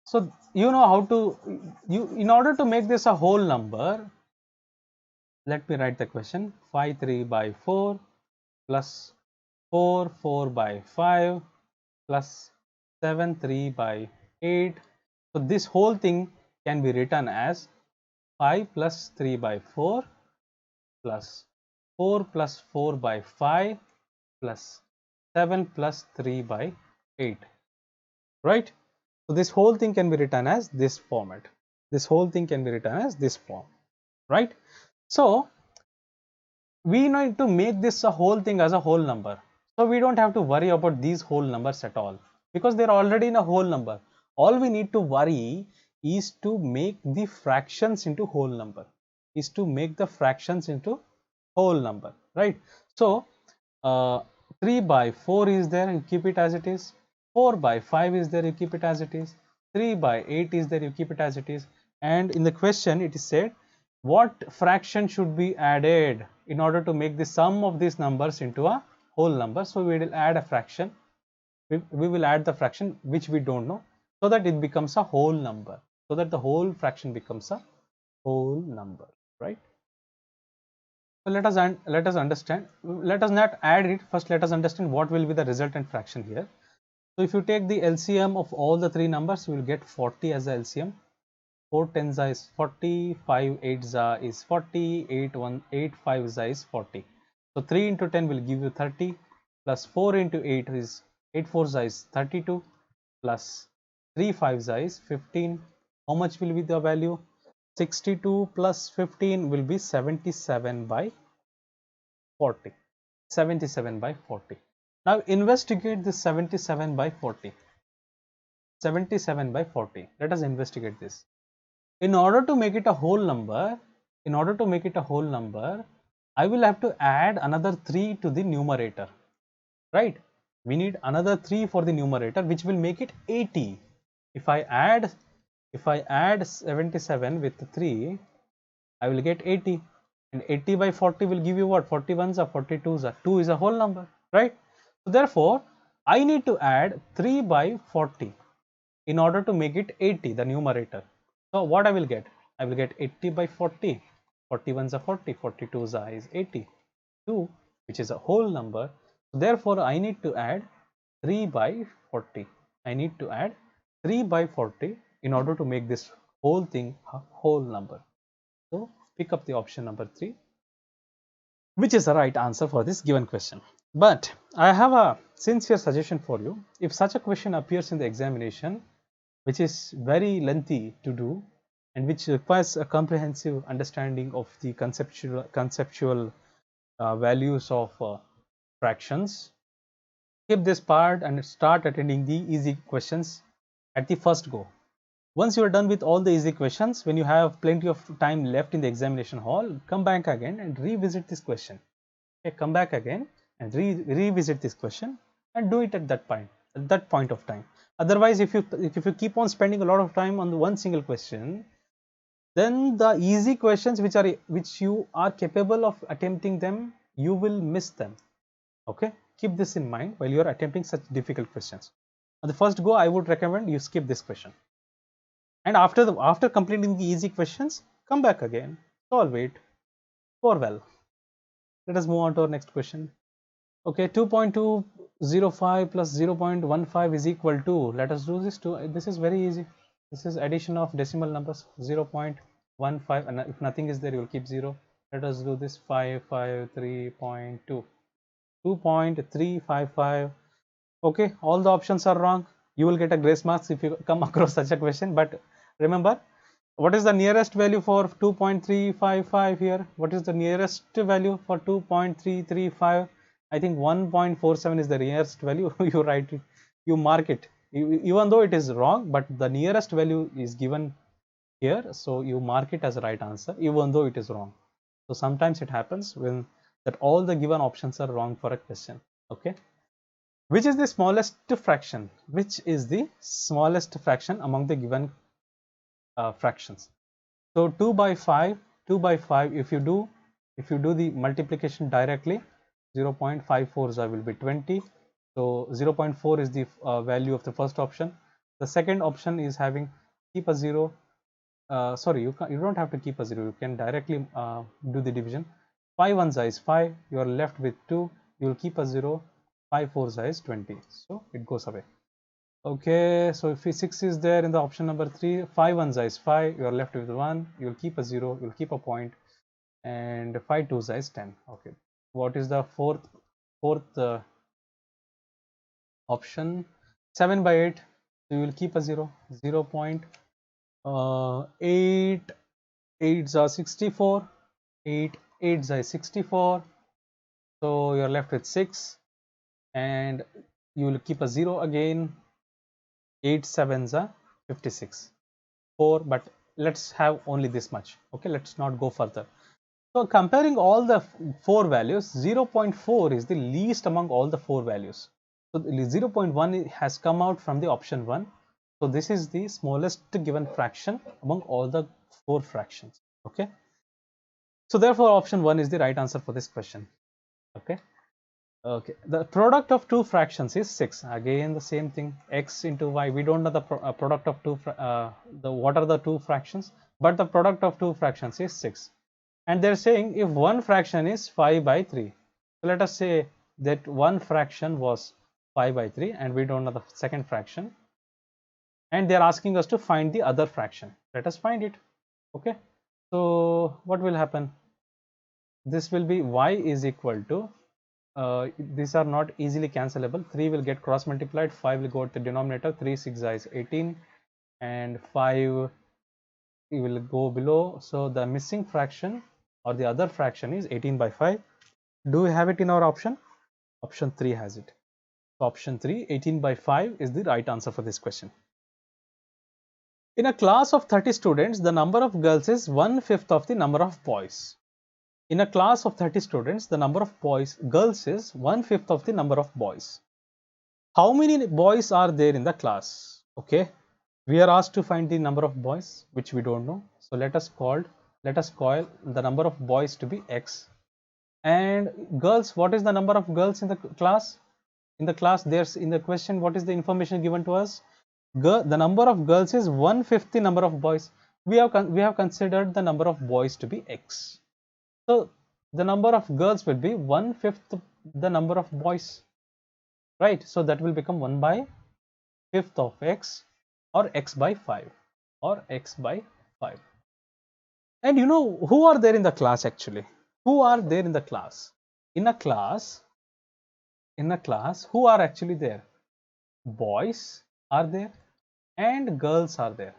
So you know how to in order to make this a whole number. Let me write the question. 5 3/4 plus 4 4/5 plus 7 3/8. So this whole thing can be written as 5 plus 3/4 plus 4 plus 4/5 plus 7 plus 3/8, right? So this whole thing can be written as this format. This whole thing can be written as this form, right? So we need to make this a whole thing as a whole number. So we don't have to worry about these whole numbers at all because they're already in a whole number. All we need to worry is to make the fractions into whole number, right? So 3/4 is there, you keep it as it is. 4/5 is there, you keep it as it is. 3/8 is there, you keep it as it is. And in the question it is said what fraction should be added in order to make the sum of these numbers into a whole number. So we will add a fraction. We will add the fraction which we don't know so that it becomes a whole number, so that the whole fraction becomes a whole number, right? So let us understand. Let us not add it first. Let us understand what will be the resultant fraction here. So if you take the LCM of all the three numbers, you will get 40 as the LCM. 4 tens is 40, 5 eights is 40, 8 fives is 40. So 3 into 10 will give you 30, plus 4 into 8 is 8 fours is 32, plus 3 fives is 15. How much will be the value? 62 plus 15 will be 77/40. 77/40. Now investigate this 77/40. 77/40. Let us investigate this. In order to make it a whole number, I will have to add another 3 to the numerator, right? We need another 3 for the numerator, which will make it 80. If I add 77 with 3, I will get 80, and 80/40 will give you what? 41s or 42s are 2 is a whole number, right? So therefore I need to add 3/40 in order to make it 80, the numerator. So what I will get? I will get 80/40. 41s are 40, 42s are is 82, which is a whole number. So therefore I need to add 3/40. I need to add 3/40 in order to make this whole thing a whole number. So pick up the option number 3, which is the right answer for this given question. But I have a sincere suggestion for you. If such a question appears in the examination, which is very lengthy to do and which requires a comprehensive understanding of the conceptual values of fractions, skip this part and start attending the easy questions at the first go. Once you are done with all the easy questions, when you have plenty of time left in the examination hall, come back again and revisit this question. Okay, come back again and revisit this question and do it at that point of time. Otherwise, if you keep on spending a lot of time on the one single question, then the easy questions which you are capable of attempting them, you will miss them. Okay, keep this in mind while you are attempting such difficult questions. On the first go, I would recommend you skip this question, and after completing the easy questions, come back again, solve it, score well. Let us move on to our next question. Okay, 2.205 plus 0.15 is equal to, let us do this too. This is very easy. This is addition of decimal numbers. 0.15, and if nothing is there, you will keep 0. Let us do this. 553.2, 2.355. Okay, all the options are wrong. You will get a grace marks if you come across such a question. But remember, what is the nearest value for 2.355 here? What is the nearest value for 2.335? I think 1.47 is the nearest value. You write it, you mark it, even though it is wrong, but the nearest value is given here, so you mark it as a right answer even though it is wrong. So sometimes it happens when that all the given options are wrong for a question. Okay, which is the smallest fraction? Which is the smallest fraction among the given fractions? So 2 by 5, 2 by 5, if you do the multiplication directly, 0.54 will be 20. So 0.4 is the value of the first option. The second option is having keep a 0. Sorry, you don't have to keep a 0. You can directly do the division. 5 ones is 5. You are left with 2. You will keep a 0. 5 fours is 20. So it goes away. Okay, so if 6 is there in the option number 3, 5 ones is 5, you are left with 1, you will keep a 0, you will keep a point, and 5 twos is 10. Okay, what is the fourth option? 7 by 8, so you will keep a 0, 0 8 8s are 64, 8 8s are 64, so you are left with 6, and you will keep a 0 again. 8 sevens are 56. 4, but let's have only this much. Okay, let's not go further. So comparing all the 4 values, 0.4 is the least among all the 4 values. So 0.1 has come out from the option 1. So this is the smallest given fraction among all the 4 fractions. Okay, so therefore option 1 is the right answer for this question. Okay. Okay, the product of two fractions is 6. Again the same thing, x into y. We don't know the product of what are the two fractions, but the product of two fractions is 6. And they're saying if one fraction is 5 by 3. So let us say that one fraction was 5 by 3 and we don't know the second fraction. And they're asking us to find the other fraction. Let us find it. Okay, so what will happen? This will be y is equal to these are not easily cancelable. 3 will get cross multiplied, 5 will go to the denominator, 3 6 is 18, and 5 will go below. So the missing fraction or the other fraction is 18 by 5. Do we have it in our option? Option 3 has it. So option 3, 18 by 5 is the right answer for this question. In a class of 30 students, the number of girls is 1/5 of the number of boys. In a class of 30 students, the number of girls is 1/5 of the number of boys. How many boys are there in the class? Okay, we are asked to find the number of boys, which we don't know. So let us call the number of boys to be x. And girls, what is the number of girls in the class? In the class, there's in the question, what is the information given to us? The number of girls is 1/5 the number of boys. We have considered the number of boys to be x. So the number of girls will be 1/5 the number of boys, right? So that will become 1 by 5th of x, or x by 5, or x by 5. And you know who are there in the class actually? Who are there in the class? In a class, who are actually there? Boys are there and girls are there,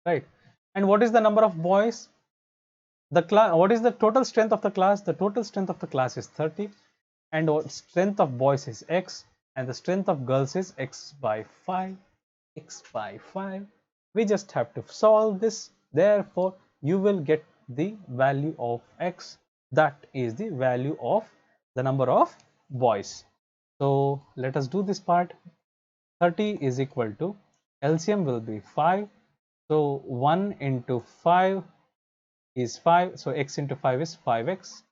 right? And what is the number of boys? What is the total strength of the class? The total strength of the class is 30, and the strength of boys is x, and the strength of girls is x by 5. X by 5. We just have to solve this. Therefore, you will get the value of x. That is the value of the number of boys. So let us do this part. 30 is equal to, LCM will be 5. So 1 into 5 is 5. So x into 5 is 5x,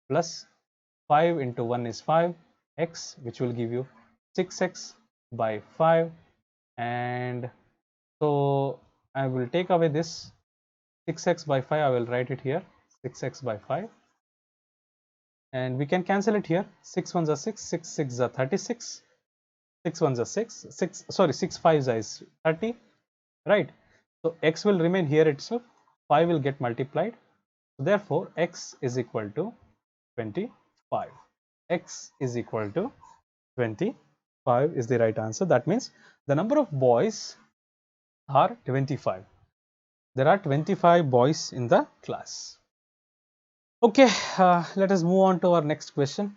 plus 5 into 1 is 5x, which will give you 6x by 5. And so I will take away this 6x by 5. I will write it here, 6x by 5, and we can cancel it here. 6 ones are 6, 6 6 are 36, 6 ones are 6, 6 5s is 30, right? So x will remain here itself, 5 will get multiplied. So therefore x is equal to 25. X is equal to 25 is the right answer. That means the number of boys are 25. There are 25 boys in the class. Okay, let us move on to our next question.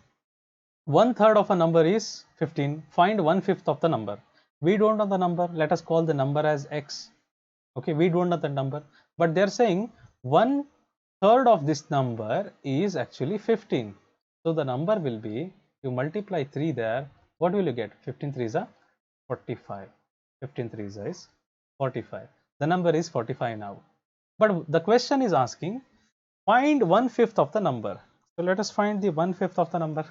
One third of a number is 15. Find 1/5 of the number. We don't know the number. Let us call the number as x. Okay, we don't know the number, but they're saying 1/3 of this number is actually 15. So the number will be, you multiply 3 there, what will you get? 15 3s are 45. 15 3s is 45. The number is 45 now. But the question is asking, find 1/5 of the number. So let us find the 1/5 of the number.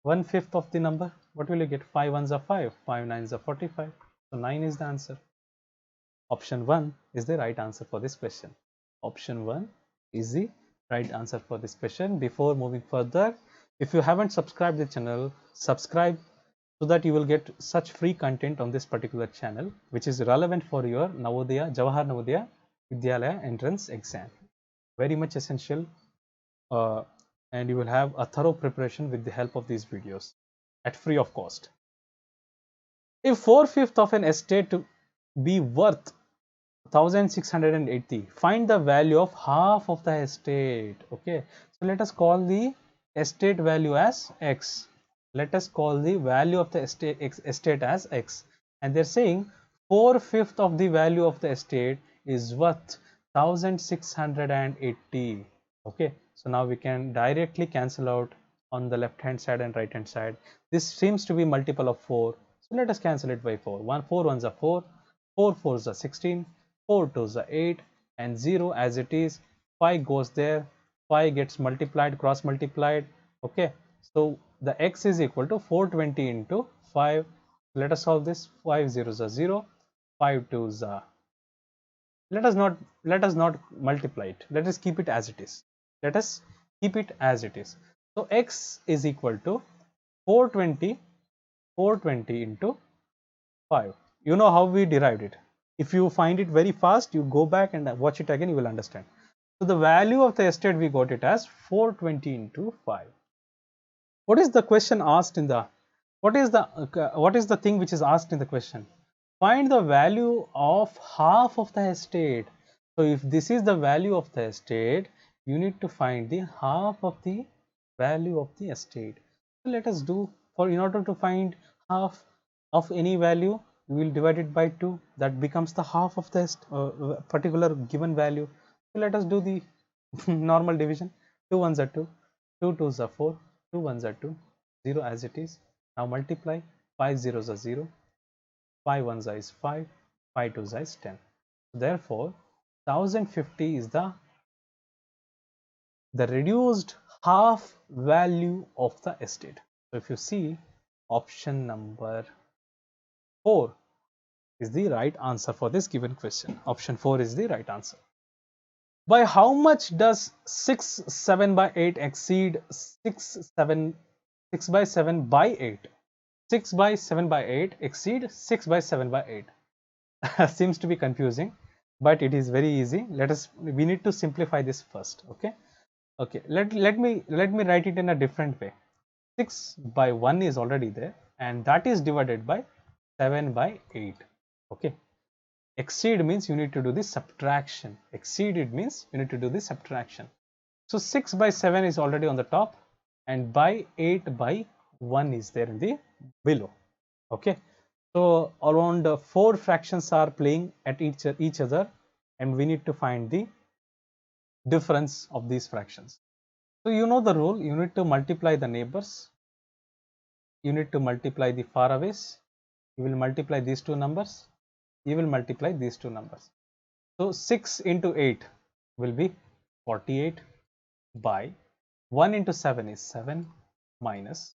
1/5 of the number, what will you get? 5 1s are 5, 5 9s are 45. So 9 is the answer. Option 1 is the right answer for this question. Option 1 is the right answer for this question. Before moving further, if you haven't subscribed the channel, subscribe so that you will get such free content on this particular channel, which is relevant for your Navodaya, Jawahar Navodaya Vidyalaya entrance exam. Very much essential, and you will have a thorough preparation with the help of these videos at free of cost. If 4/5 of an estate to be worth 1680, find the value of half of the estate. Okay, so let us call the estate value as x. Let us call the value of the estate as x, and they're saying 4/5 of the value of the estate is worth 1680. Okay, so now we can directly cancel out on the left hand side and right hand side. This seems to be multiple of 4, so let us cancel it by 4. 4 1s are 4, 4 4s are 16, 4 2s are 8, and 0 as it is. 5 goes there, 5 gets multiplied, cross multiplied. Okay, so the x is equal to 420 into 5. Let us solve this. 5 zeros are 0, 5 2s are, let us not multiply it, let us keep it as it is. Let us keep it as it is. So x is equal to 420 into 5. You know how we derived it. If you find it very fast, you go back and watch it again, you will understand. So the value of the estate, we got it as 420 into 5. What is the question asked in the, what is the thing which is asked in the question? Find the value of half of the estate. So if this is the value of the estate, you need to find the half of the value of the estate. So let us do, for in order to find half of any value, we will divide it by 2. That becomes the half of the particular given value. So let us do the normal division. 2 1s are 2, 2 2s are 4, 2 1s are 2, 0 as it is. Now multiply. 5 zeros are 0, 5 1s is 5, 5 2s is 10. Therefore 1050 is the reduced half value of the estate. So if you see, option number 4 is the right answer for this given question. Option 4 is the right answer. By how much does 6 7 by 8 exceed 6 by 7 by 8? 6 by 7 by 8 exceed 6 by 7 by 8. Seems to be confusing, but it is very easy. We need to simplify this first. Okay, let me write it in a different way. 6 by 1 is already there, and that is divided by 7 by 8. Okay, exceed means you need to do the subtraction. Exceeded means you need to do the subtraction. So 6 by 7 is already on the top, and by 8 by 1 is there in the below. Okay, so around 4 fractions are playing at each other, and we need to find the difference of these fractions. So you know the rule, you need to multiply the neighbors, you need to multiply the faraways, you will multiply these two numbers, you will multiply these two numbers. So 6 into 8 will be 48 by 1 into 7 is 7 minus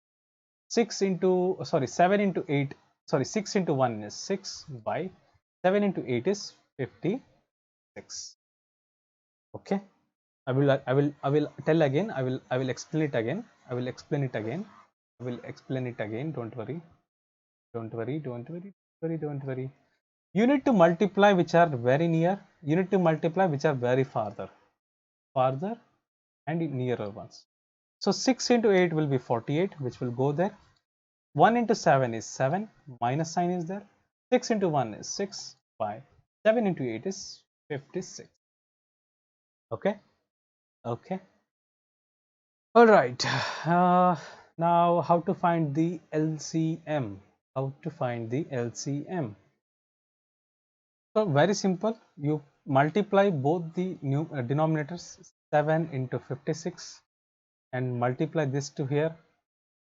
7 into 8, 6 into 1 is 6 by 7 into 8 is 56. Okay, I will tell again, I will explain it again, I will explain it again, don't worry, don't worry. You need to multiply which are very near, you need to multiply which are very farther and nearer ones. So 6 into 8 will be 48, which will go there. 1 into 7 is 7, minus sign is there. 6 into 1 is 6 by 7 into 8 is 56. Okay. All right. Now, how to find the LCM? How to find the LCM? So very simple. You multiply both the new denominators, 7 into 56, and multiply this to here,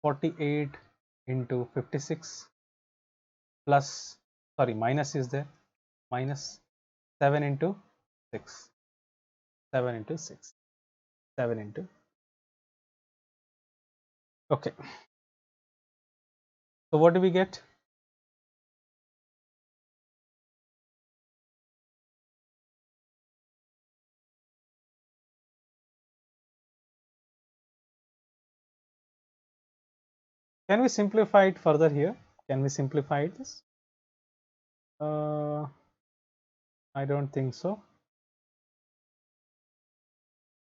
48 into 56 plus, sorry, minus is there, minus 7 into 6, 7 into 6, 7 into, okay. So what do we get? Can we simplify it further here? Can we simplify this? I don't think so.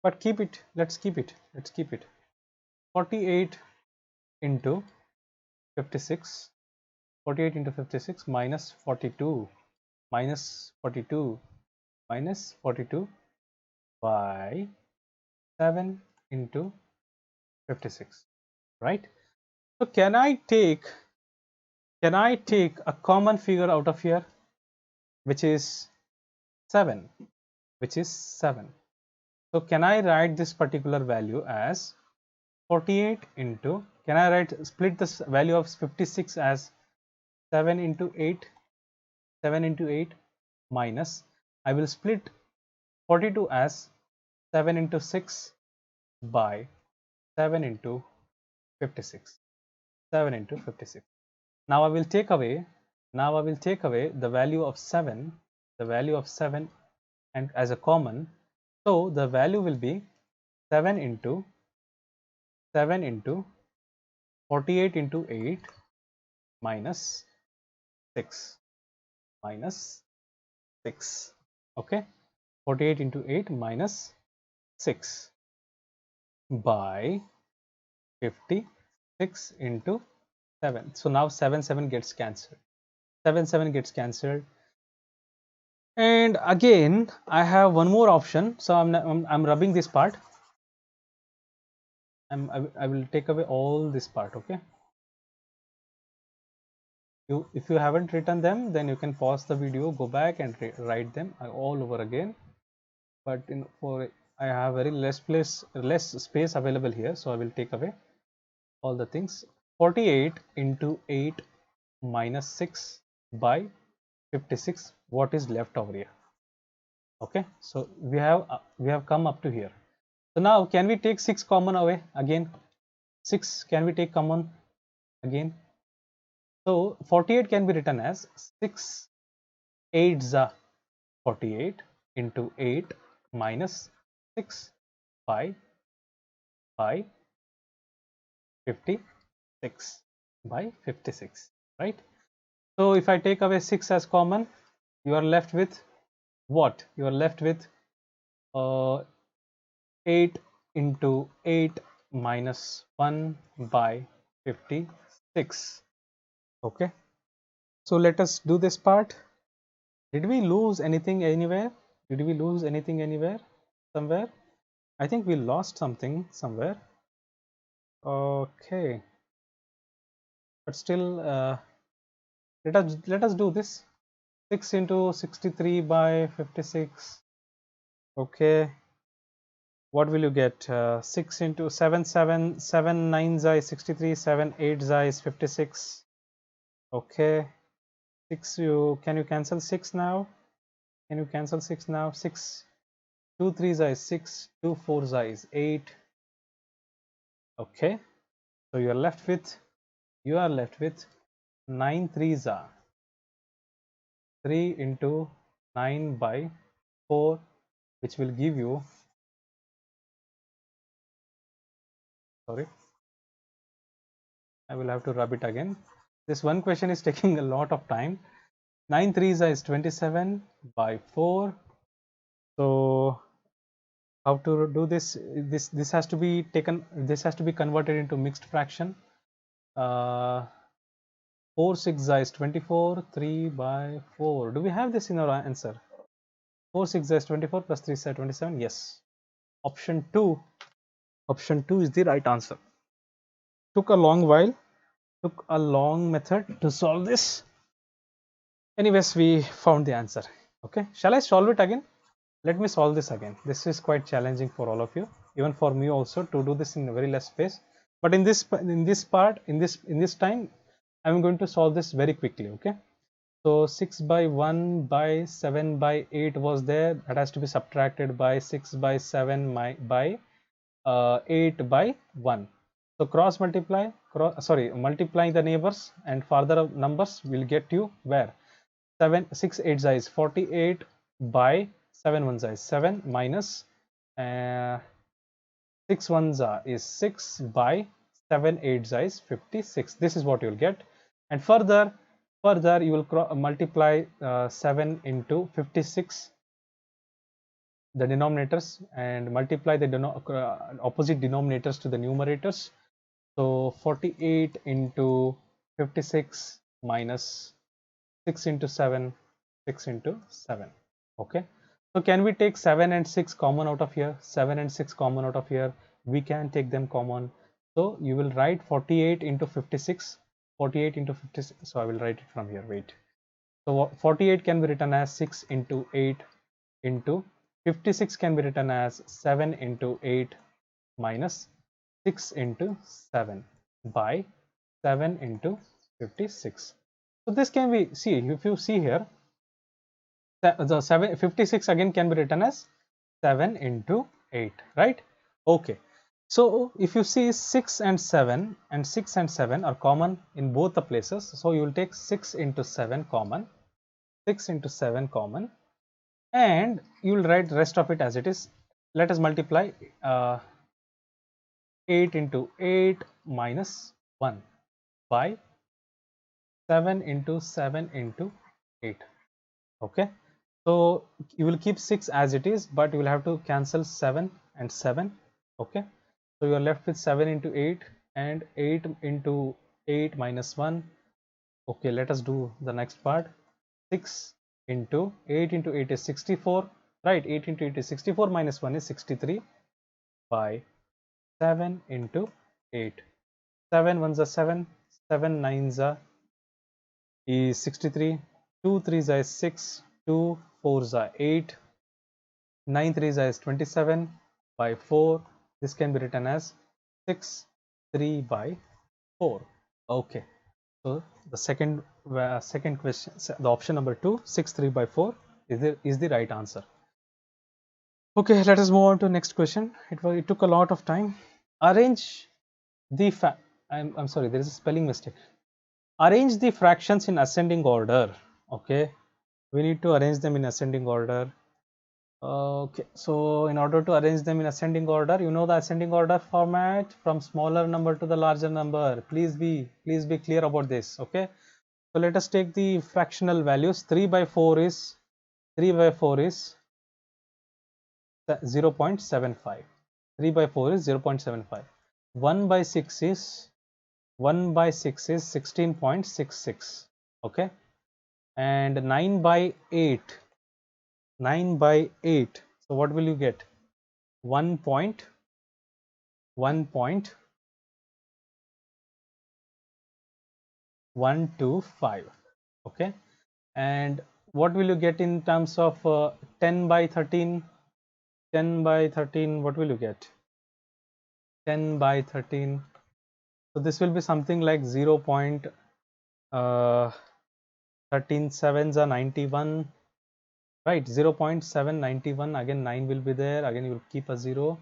But keep it. Let's keep it. Let's keep it. 48 into 56. 48 into 56 minus 42. Minus 42. Minus 42 by 7 into 56. Right? So can I take a common figure out of here, which is 7, which is 7. So can I write this particular value as 48 into, can I split this value of 56 as 7 into 8, 7 into 8 minus, I will split 42 as 7 into 6 by 7 into 56, 7 into 56. Now I will take away the value of 7, and as a common. So the value will be 7 into 48 into 8 minus 6, minus 6. Okay, 48 into 8 minus 6 by 56 into 7. So now 7 gets cancelled. 7 gets cancelled. And again, I have one more option. So I'm rubbing this part. I will take away all this part. Okay. If you haven't written them, then you can pause the video, go back and write them all over again. But I have very less space available here, so I will take away all the things. 48 into 8 minus 6 by 56. What is left over here? Okay, so we have come up to here. So now can we take 6 common away again? 6 can we take common again? So 48 can be written as 6 8s are 48 into 8 minus 6 by 56 by 56, right? So if I take away 6 as common, you are left with what? You are left with 8 into 8 minus 1 by 56. Okay, so let us do this part. Did we lose anything anywhere? Did we lose anything anywhere? Somewhere? I think we lost something somewhere. Okay, but still, let us do this. 6 into 63 by 56. Okay, what will you get? 6 into 7 9 is 63, 7 8 is 56. Okay, 6, can you cancel 6 now? Can you cancel 6 now? 6 2 3s is 6, 2 4s is 8. Okay, so you are left with 9 3s are 3 into 9 by 4, which will give you, sorry, I will have to rub it again. This one question is taking a lot of time. 9 3s is 27 by 4. So how to do this? This has to be taken, this has to be converted into mixed fraction. 4 6 is 24, 3 by 4. Do we have this in our answer? 4 6 is 24 plus 3 is 27. Yes, option 2 is the right answer. took a long while, took a long method to solve this. Anyways, we found the answer. Okay, shall I solve it again? Let me solve this again. This is quite challenging for all of you, even for me also, to do this in a very less space. But in this part, in this time, I'm going to solve this very quickly. Okay. So 6 by 1 by 7 by 8 was there. That has to be subtracted by 6 by 7 by 8 by 1. So cross multiply, multiplying the neighbors and further numbers will get you where? 6 8 is 48 by 7 1 is 7 minus 6 1 is 6 by 7 8 is 56. This is what you will get. And further you will multiply 7 into 56, the denominators, and multiply the opposite denominators to the numerators. So 48 into 56 minus 6 into 7, 6 into 7. Okay. So can we take 7 and 6 common out of here? 7 and 6 common out of here. We can take them common. So you will write 48 into 56. 48 into 56. So I will write it from here. Wait. So 48 can be written as 6 into 8 into 56 can be written as 7 into 8 minus 6 into 7 by 7 into 56. So this can be, see, if you see here, the 56 again can be written as 7 into 8, right? Okay. So if you see 6 and 7 and 6 and 7 are common in both the places. So you will take 6 into 7 common, 6 into 7 common, and you will write rest of it as it is. Let us multiply 8 into 8 minus 1 by 7 into 7 into 8. Okay. So you will keep 6 as it is, but you will have to cancel 7 and 7. Okay. So you are left with 7 into 8 and 8 into 8 minus 1. Okay, let us do the next part. 6 into 8 into 8 is 64, right? 8 into 8 is 64 minus 1 is 63 by 7 into 8. 7 ones are 7, 7 nines are is 63, 2 threes are 6, 2 fours are 8, 9 threes is 27 by 4. This can be written as 6 3 by 4. Okay, so the second question, the option number 2, 6 3 by 4 is the right answer. Okay, let us move on to next question. It took a lot of time. Arrange the I'm sorry, there is a spelling mistake. Arrange the fractions in ascending order. Okay, we need to arrange them in ascending order. Okay, so in order to arrange them in ascending order, you know the ascending order format from smaller number to the larger number. Please be clear about this. Okay, so let us take the fractional values. 3 by 4 is 0.75. 3 by 4 is 0.75. 1 by 6 is 16.66. Okay, and 9 by 8. So what will you get? 1.125. Okay, and what will you get in terms of 10 by 13? 10 by 13, what will you get? 10 by 13. So this will be something like 0.13 sevens are 91, right? 0.791. Again 9 will be there, again you will keep a 0,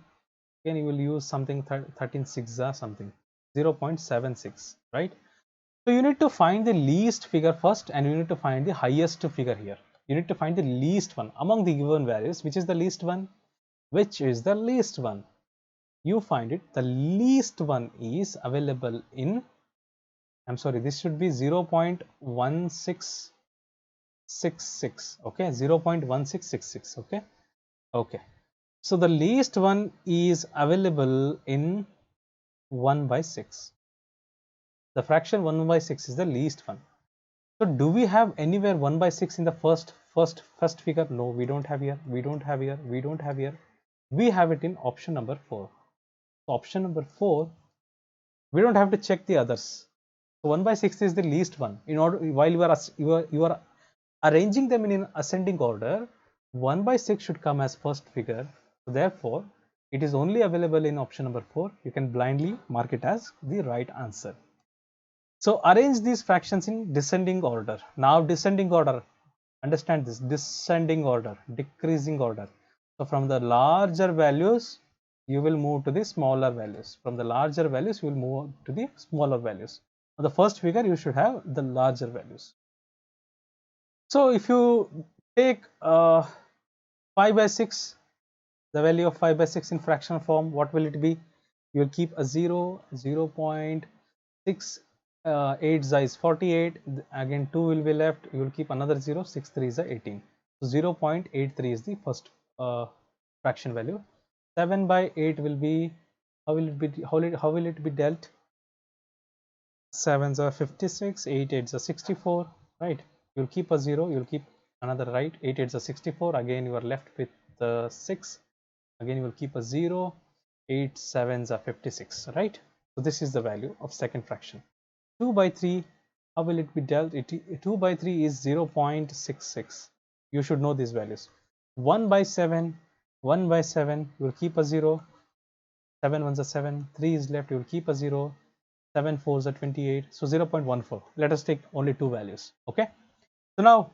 again you will use something 13 6 are something 0.76, right? So you need to find the least figure first, and you need to find the highest figure here. You need to find the least one among the given values. Which is the least one? Which is the least one? You find it. The least one is available in, I'm sorry, this should be 0.1666. Okay, 0.1666. Okay, okay. So the least one is available in 1 by 6. The fraction 1 by 6 is the least one. So do we have anywhere 1 by 6 in the first figure? No, we don't have here. We don't have here. We don't have here. We have it in option number 4. So option number 4 We don't have to check the others. So 1 by 6 is the least one. In order, while you are arranging them in an ascending order, 1 by 6 should come as first figure. So therefore, it is only available in option number 4. You can blindly mark it as the right answer. So arrange these fractions in descending order. Now descending order, understand this, descending order, decreasing order. So from the larger values, you will move to the smaller values. From the larger values, you will move to the smaller values. On the first figure, you should have the larger values. So if you take 5 by 6, the value of 5 by 6 in fractional form, what will it be? You will keep a 0, 0 0.6, 8 is 48, again 2 will be left, you will keep another 0, 6 3 is 18. So 0 0.83 is the first fraction value. 7 by 8 will be, how will it be dealt? 7s are 56, 8 8s are 64, right? You'll keep a 0, you'll keep another, right? 8 8s are 64, again you are left with 6, again you will keep a 0, 8 7s are 56, right? So this is the value of second fraction. 2 by 3, how will it be dealt? 2 by 3 is 0 0.66. You should know these values. 1 by 7, 1 by 7, you will keep a 0, 7 1s are 7, 3 is left, you will keep a 0, 7 4s are 28, so 0 0.14. Let us take only two values. Okay, so now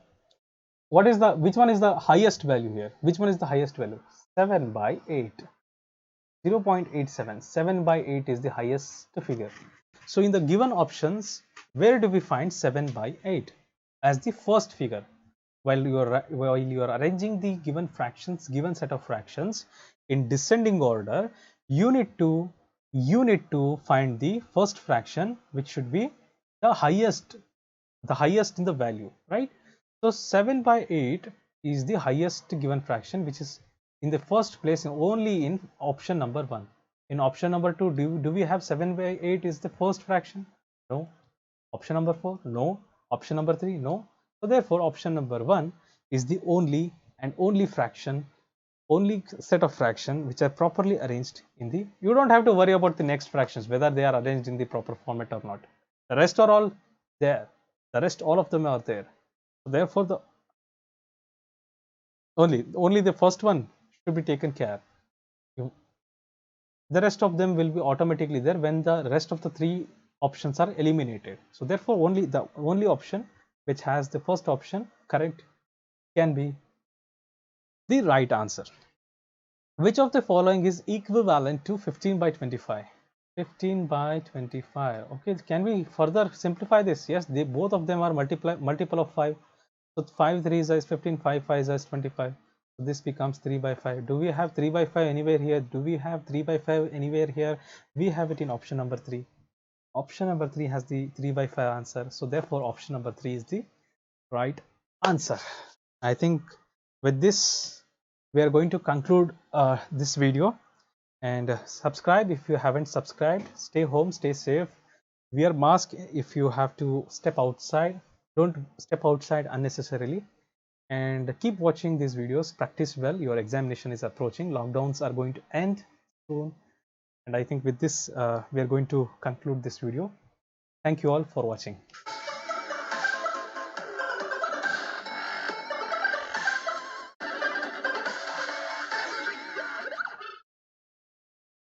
which one is the highest value here? Which one is the highest value? 7 by 8, 0 0.87. 7 by 8 is the highest figure. So in the given options, where do we find 7 by 8 as the first figure? While you are arranging the given fractions, given set of fractions in descending order, you need to find the first fraction, which should be the highest in the value, right? So 7 by 8 is the highest given fraction, which is in the first place only in option number 1. In option number 2, do we have 7 by 8 is the first fraction? No. Option number 4, no. Option number 3, no. So therefore option number 1 is the only fraction, only set of fraction which are properly arranged in the, you don't have to worry about the next fractions whether they are arranged in the proper format or not. The rest are all there. The rest, all of them are there. So therefore the only the first one should be taken care. The rest of them will be automatically there when the rest of the three options are eliminated. So therefore the only option which has the first option correct can be the right answer. Which of the following is equivalent to 15 by 25? 15 by 25. Okay, can we further simplify this? Yes, both of them are multiple of 5. So 5 3s is 15, 5 5s is 25. So this becomes 3 by 5. Do we have 3 by 5 anywhere here? Do we have 3 by 5 anywhere here? We have it in option number 3. Option number 3 has the 3 by 5 answer. So therefore option number 3 is the right answer. I think with this we are going to conclude this video, and subscribe if you haven't subscribed. Stay home, stay safe, wear mask if you have to step outside. Don't step outside unnecessarily, and keep watching these videos. Practice well. Your examination is approaching. Lockdowns are going to end soon, and I think with this we are going to conclude this video. Thank you all for watching.